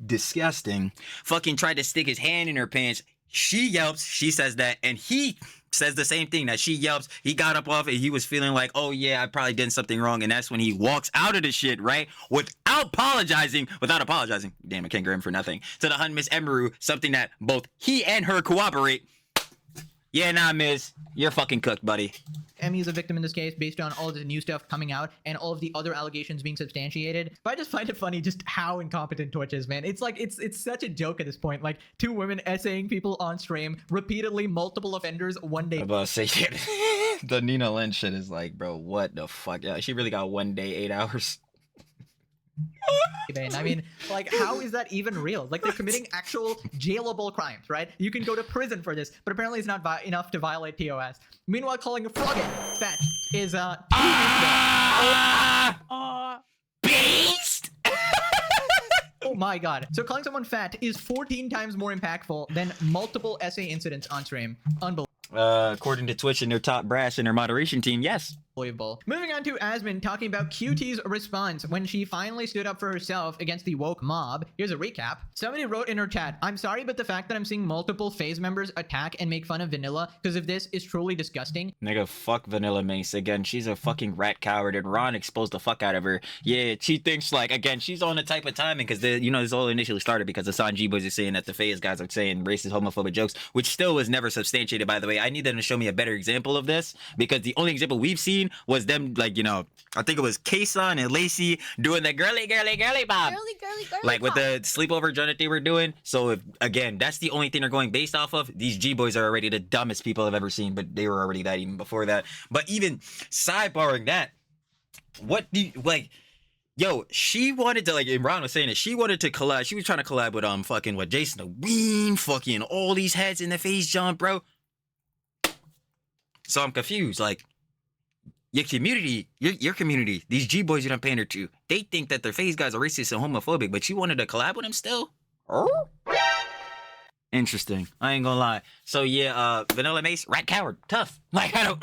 disgusting, fucking tried to stick his hand in her pants, she yelps, she says that, and he says the same thing, that she yelps, he got up off it, he was feeling like, oh yeah, I probably did something wrong, and that's when he walks out of the shit, right, without apologizing, damn, I can't grab him for nothing, to the Hun Miss Emeru, something that both he and her corroborate. Yeah, nah, Miz, you're fucking cooked, buddy. Emmy is a victim in this case based on all of the new stuff coming out and all of the other allegations being substantiated. But I just find it funny just how incompetent Twitch is, man. It's like, it's such a joke at this point. Like, two women essaying people on stream, repeatedly, multiple offenders, one day. I'm about to say shit. The Nina Lynn shit is like, bro, what the fuck? Yeah, she really got 1 day, 8 hours. I mean, like, how is that even real? Like, they're committing actual jailable crimes, right? You can go to prison for this, but apparently it's not enough to violate TOS. Meanwhile, calling a frogget fat is Beast. Oh my god. So calling someone fat is 14 times more impactful than multiple essay incidents on stream. Unbelievable. According to Twitch and their top brass and their moderation team, yes. Moving on to Asmon talking about QT's response when she finally stood up for herself against the woke mob. Here's a recap. Somebody wrote in her chat, "I'm sorry, but the fact that I'm seeing multiple FaZe members attack and make fun of Vanilla because of this is truly disgusting." Nigga, fuck Vanilla Mace. Again, she's a fucking rat coward, and Ron exposed the fuck out of her. Yeah, she thinks, like, again, she's on the type of timing, because, this all initially started because Hasan G-Boys is saying that the FaZe guys are saying racist, homophobic jokes, which still was never substantiated, by the way. I need them to show me a better example of this, because the only example we've seen was them, like, I think it was Hasan and Lacey doing the girly pop. Like with the sleepover joint that they were doing. So if, again, that's the only thing they're going based off of. These G-Boys are already the dumbest people I've ever seen, but they were already that even before that. But even sidebarring that, what do you, like, yo, she wanted to, like, and Ron was saying it, she wanted to collab, she was trying to collab with, fucking, what, Jason the Ween, fucking all these heads in the FaZe jump, bro. So I'm confused, like, your community, these G-Boys you done pander to, they think that their FaZe guys are racist and homophobic, but you wanted to collab with them still? Oh? Interesting. I ain't gonna lie. So yeah, Vanilla Mace, rat coward, tough. Like, I know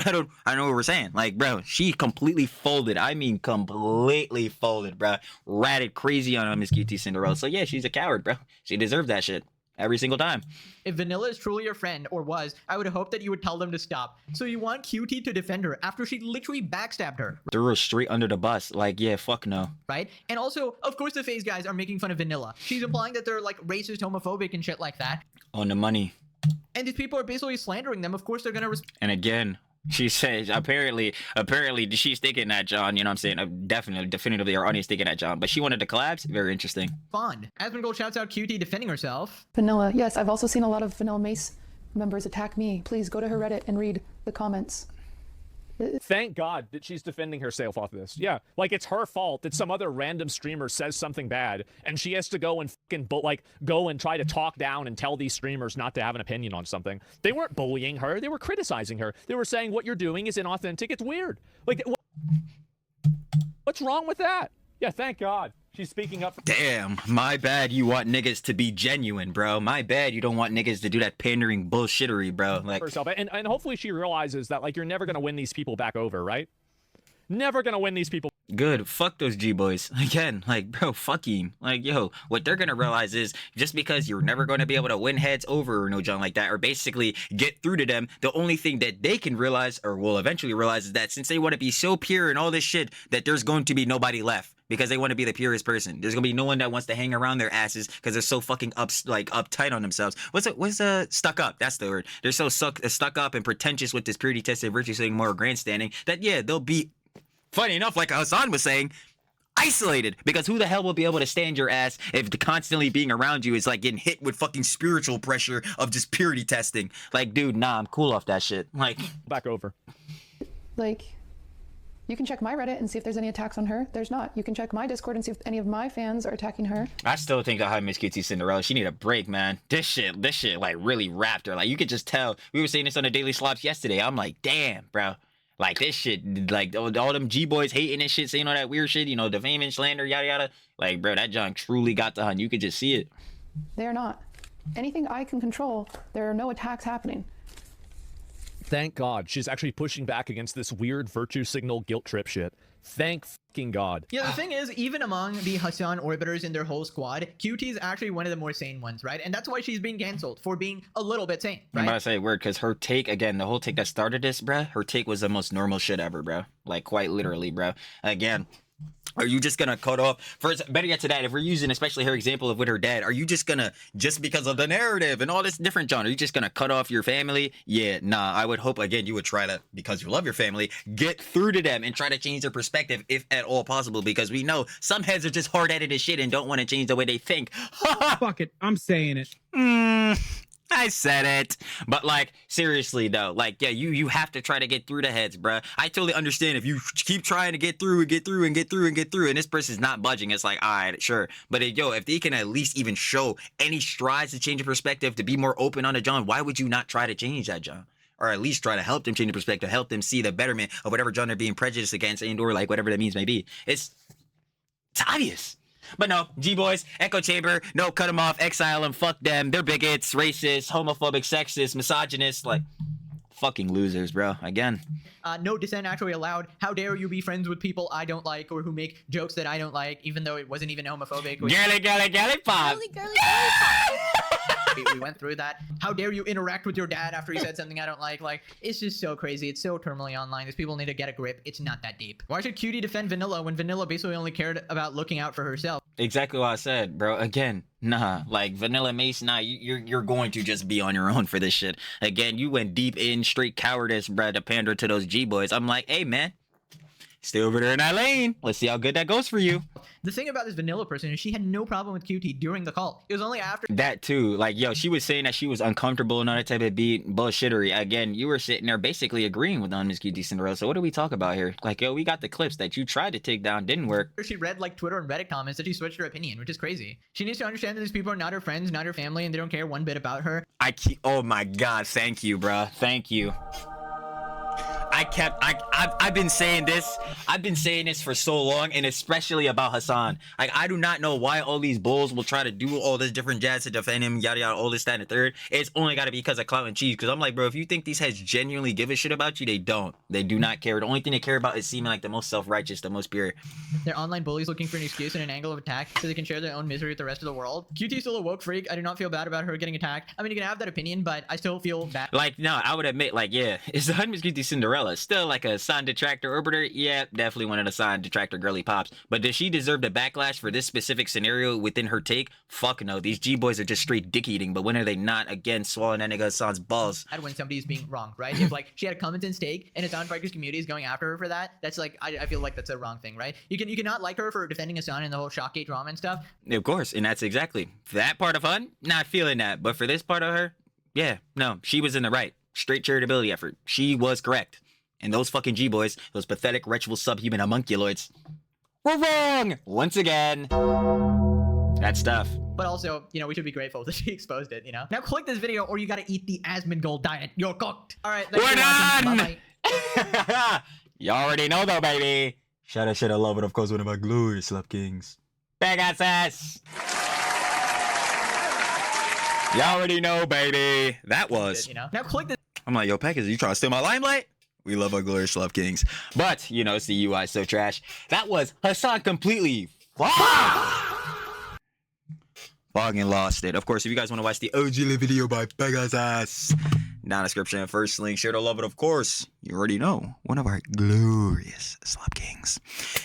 what we're saying. Like, bro, she completely folded. I mean, completely folded, bro. Ratted crazy on Miss QT Cinderella. So yeah, she's a coward, bro. She deserved that shit. Every single time. If Vanilla is truly your friend, or was, I would hope that you would tell them to stop. So you want QT to defend her after she literally backstabbed her. Threw her straight under the bus. Like, yeah, fuck no. Right? And also, of course the FaZe guys are making fun of Vanilla. She's implying that they're, like, racist, homophobic, and shit like that. On the money. And these people are basically slandering them. Of course they're gonna And again, she says, apparently she's thinking that, John, you know what I'm saying? Definitively our audience thinking that, John. But she wanted to collabs? Very interesting. Respond. Asmon Gold shouts out QT defending herself. Vanilla, yes, I've also seen a lot of Vanilla Mace members attack me. Please go to her Reddit and read the comments. Thank God that she's defending herself off this. Yeah, like, it's her fault that some other random streamer says something bad, and she has to go and go and try to talk down and tell these streamers not to have an opinion on something. They weren't bullying her. They were criticizing her. They were saying what you're doing is inauthentic. It's weird. Like, what's wrong with that? Yeah, thank God. She's speaking up. Damn, my bad you want niggas to be genuine, bro. My bad you don't want niggas to do that pandering bullshittery, bro. Like, herself. And hopefully she realizes that, like, you're never going to win these people back over, right? Never going to win these people. Good. Fuck those G-Boys. Again, like, bro, fuck him. Like, yo, what they're going to realize is just because you're never going to be able to win heads over or no junk like that, or basically get through to them, the only thing that they can realize, or will eventually realize, is that since they want to be so pure and all this shit, that there's going to be nobody left. Because they want to be the purest person. There's gonna be no one that wants to hang around their asses because they're so fucking uptight on themselves. What's stuck up? That's the word. They're so stuck up and pretentious with this purity tested virtue signaling more grandstanding that, yeah, they'll be, funny enough, like Hasan was saying, isolated. Because who the hell will be able to stand your ass if constantly being around you is like getting hit with fucking spiritual pressure of just purity testing? Like, dude, nah, I'm cool off that shit. Like, back over. Like, you can check my Reddit and see if there's any attacks on her. There's not. You can check my Discord and see if any of my fans are attacking her. I still think that Miss QT Cinderella, she need a break, man. This shit like really wrapped her. Like, you could just tell. We were saying this on the Daily Slops yesterday. I'm like, damn, bro. Like, this shit, like, all them G-Boys hating this shit, saying all that weird shit, defaming, slander, yada, yada. Like, bro, that junk truly got the hunt. You could just see it. They are not. Anything I can control, there are no attacks happening. Thank God she's actually pushing back against this weird virtue signal guilt trip shit. Thank fucking God. Yeah, the thing is, even among the Hasan orbiters in their whole squad, QT is actually one of the more sane ones, right? And that's why she's being canceled, for being a little bit sane, right? I'm about to say word, because her take, again, the whole take that started this, bruh, her take was the most normal shit ever, bro. Like, quite literally, bro. Again, are you just gonna cut off, first, better yet to that, if we're using especially her example of with her dad, are you just gonna, just because of the narrative and all this different genre, are you just gonna cut off your family? Yeah, nah, I would hope, again, you would try to, because you love your family, get through to them and try to change their perspective if at all possible, because we know some heads are just hard-headed as shit and don't want to change the way they think. Fuck it, I'm saying it. I said it. But, like, seriously, though, like, yeah, you have to try to get through the heads, bruh. I totally understand if you keep trying to get through and this person's not budging, it's like, all right, sure. But, yo, if they can at least even show any strides to change your perspective, to be more open on the John, why would you not try to change that, John? Or at least try to help them change the perspective, help them see the betterment of whatever John they're being prejudiced against, and or, like, whatever that means may be. It's obvious. But no, G-boys, echo chamber, no, cut them off, exile them, fuck them. They're bigots, racist, homophobic, sexist, misogynist, like fucking losers, bro. Again. No dissent actually allowed. How dare you be friends with people I don't like or who make jokes that I don't like, even though it wasn't even homophobic. Girly pop. Girly, girly, girly pop. We went through that. How dare you interact with your dad after he said something I don't like? Like, it's just so crazy. It's so terminally online. These people need to get a grip. It's not that deep. Why should Cutie defend Vanilla when Vanilla basically only cared about looking out for herself? Exactly what I said, bro. Again, nah, like Vanilla Mace, nah, you're going to just be on your own for this shit. Again, you went deep in straight cowardice, bro, to pander to those G-boys. I'm like, hey, man, stay over there in that lane. Let's see how good that goes for you. The thing about this Vanilla person is she had no problem with QT during the call. It was only after That too, like, yo, she was saying that she was uncomfortable and all that type of bullshittery. Again, you were sitting there basically agreeing with Miss QT Cinderella. So what do we talk about here? Like, yo, we got the clips that you tried to take down, didn't work. she read like Twitter and Reddit comments that she switched her opinion, which is crazy. She needs to understand that these people are not her friends, not her family, and they don't care one bit about her. Oh my god, thank you, bruh. Thank you. I've been saying this. I've been saying this for so long, and especially about Hasan. Like, I do not know why all these bulls will try to do all this different jazz to defend him, yada yada, all this, that, and the third. It's only got to be because of clout and cheese. Because I'm like, bro, if you think these heads genuinely give a shit about you, they don't. They do not care. The only thing they care about is seeming like the most self-righteous, the most pure. They're online bullies looking for an excuse and an angle of attack so they can share their own misery with the rest of the world. QT's still a woke freak. I do not feel bad about her getting attacked. I mean, you can have that opinion, but I still feel bad. Like, no, I would admit, like, yeah, is the Miss QT Cinderella still like a Hasan detractor orbiter? Yeah, definitely one of the Hasan detractor girly pops. But does she deserve the backlash for this specific scenario within her take? Fuck no. These G-boys are just straight dick eating, but when are they not, again, swallowing that nigga Hasan's balls? When somebody's being wrong, right? If like she had a comment in stake and Hasan Fiker's community is going after her for that, that's like I feel like that's a wrong thing, right? You cannot like her for defending Hasan and the whole Shockgate drama and stuff. Of course, and that's exactly that part of fun. Not feeling that, but for this part of her, yeah, no, she was in the right. Straight charitability effort. She was correct. And those fucking G-boys, those pathetic, wretchful, subhuman homunculoids, were wrong once again. That stuff. But also, you know, we should be grateful that she exposed it, you know? Now click this video or you gotta eat the Asmongold diet. You're cooked. All right, we're done. Bye-bye. You already know though, baby. Shoulda, love it, of course, one of my glorious slop kings. Pegasus. You already know, baby. That was. You know? Now click this. I'm like, yo, Pegasus, you trying to steal my limelight? We love our glorious slop kings. But, you know, it's the UI so trash. That was Hasan completely fucking lost it. Of course, if you guys want to watch the OG video by Pegasus, down description, first link, share to love it, of course. You already know, one of our glorious slop kings.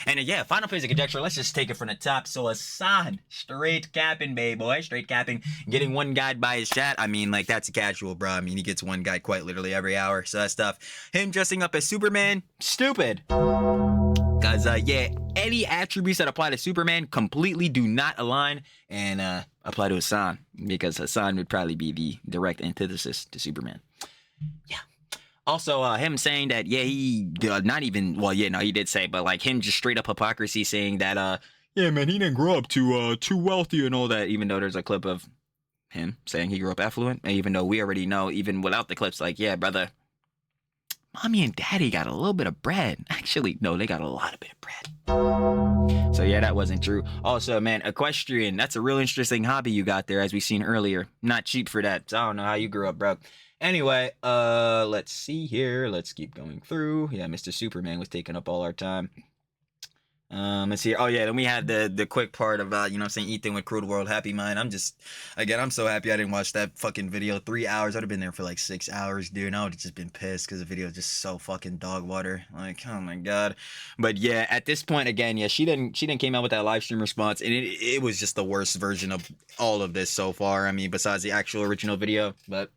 And yeah, final phase of conjecture, let's just take it from the top. So Hasan, straight capping, baby boy, straight capping, getting one guide by his chat. I mean, like, that's casual, bro. I mean, he gets one guide quite literally every hour, so that stuff. Him dressing up as Superman, stupid. Because, yeah, any attributes that apply to Superman completely do not align and apply to Hasan, because Hasan would probably be the direct antithesis to Superman. Yeah. Also, him saying that, yeah, he not even, well, yeah, no, he did say, but like him just straight up hypocrisy saying that, yeah, man, he didn't grow up too wealthy and all that, even though there's a clip of him saying he grew up affluent, and even though we already know, even without the clips, like, yeah, brother, mommy and daddy got a little bit of bread. Actually, no, they got a lot of bit of bread. So yeah, that wasn't true. Also, man, equestrian, that's a real interesting hobby you got there, as we seen earlier. Not cheap for that. So I don't know how you grew up, bro. Anyway, let's see here. Let's keep going through. Yeah, Mr. Superman was taking up all our time. Let's see. Oh yeah, then we had the quick part about, you know what I'm saying, Ethan with Cruel World Happy Mind. I'm so happy I didn't watch that fucking video. 3 hours. I'd have been there for like 6 hours, dude. And I would have just been pissed because the video is just so fucking dog water. Like, oh my god. But yeah, at this point again, yeah, she didn't came out with that live stream response, and it was just the worst version of all of this so far. I mean, besides the actual original video, but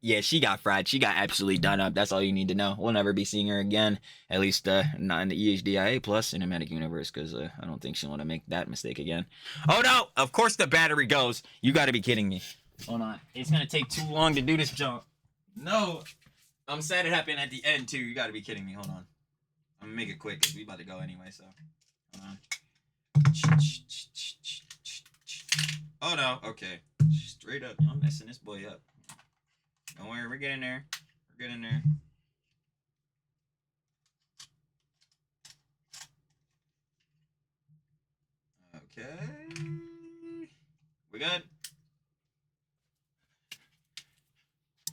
yeah, she got fried. She got absolutely done up. That's all you need to know. We'll never be seeing her again. At least not in the EHDIA Plus Cinematic Universe, because I don't think she'll want to make that mistake again. Oh no! Of course the battery goes. You got to be kidding me. Hold on. It's going to take too long to do this jump. No. I'm sad it happened at the end, too. You got to be kidding me. Hold on. I'm going to make it quick, because we about to go anyway, so. Hold on. Oh no. Okay. Straight up. I'm messing this boy up. Don't worry, we're getting there. We're getting there. Okay. We good?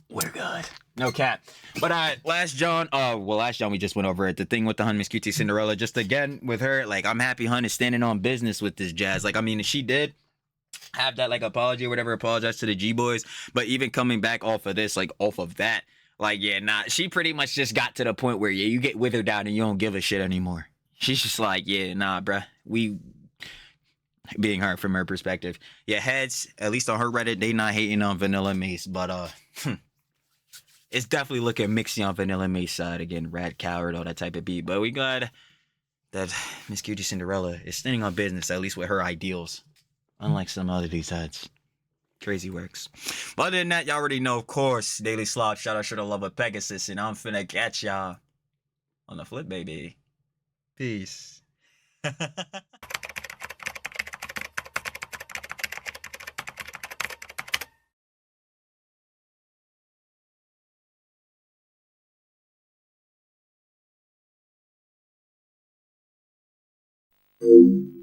We're good. No cap. But last John, we just went over it. The thing with the Hun Miss Cutie Cinderella, just again with her, like I'm happy Hun is standing on business with this jazz. Like, I mean, she did have that like apology or whatever, apologize to the G boys. But even coming back off of this, like off of that, like, yeah, nah, she pretty much just got to the point where, yeah, you get withered down and you don't give a shit anymore. She's just like, yeah, nah, bruh. We being her from her perspective. Yeah, heads, at least on her Reddit, they not hating on Vanilla Mace, but it's definitely looking mixy on Vanilla Mace side again, Rad Coward, all that type of beat. But we glad that Miss Cutie Cinderella is standing on business, at least with her ideals. Unlike some other these heads. Crazy works. But other than that, y'all already know, of course, Daily Slop, shout out to the love of Pegasus, and I'm finna catch y'all on the flip, baby. Peace. Thank you.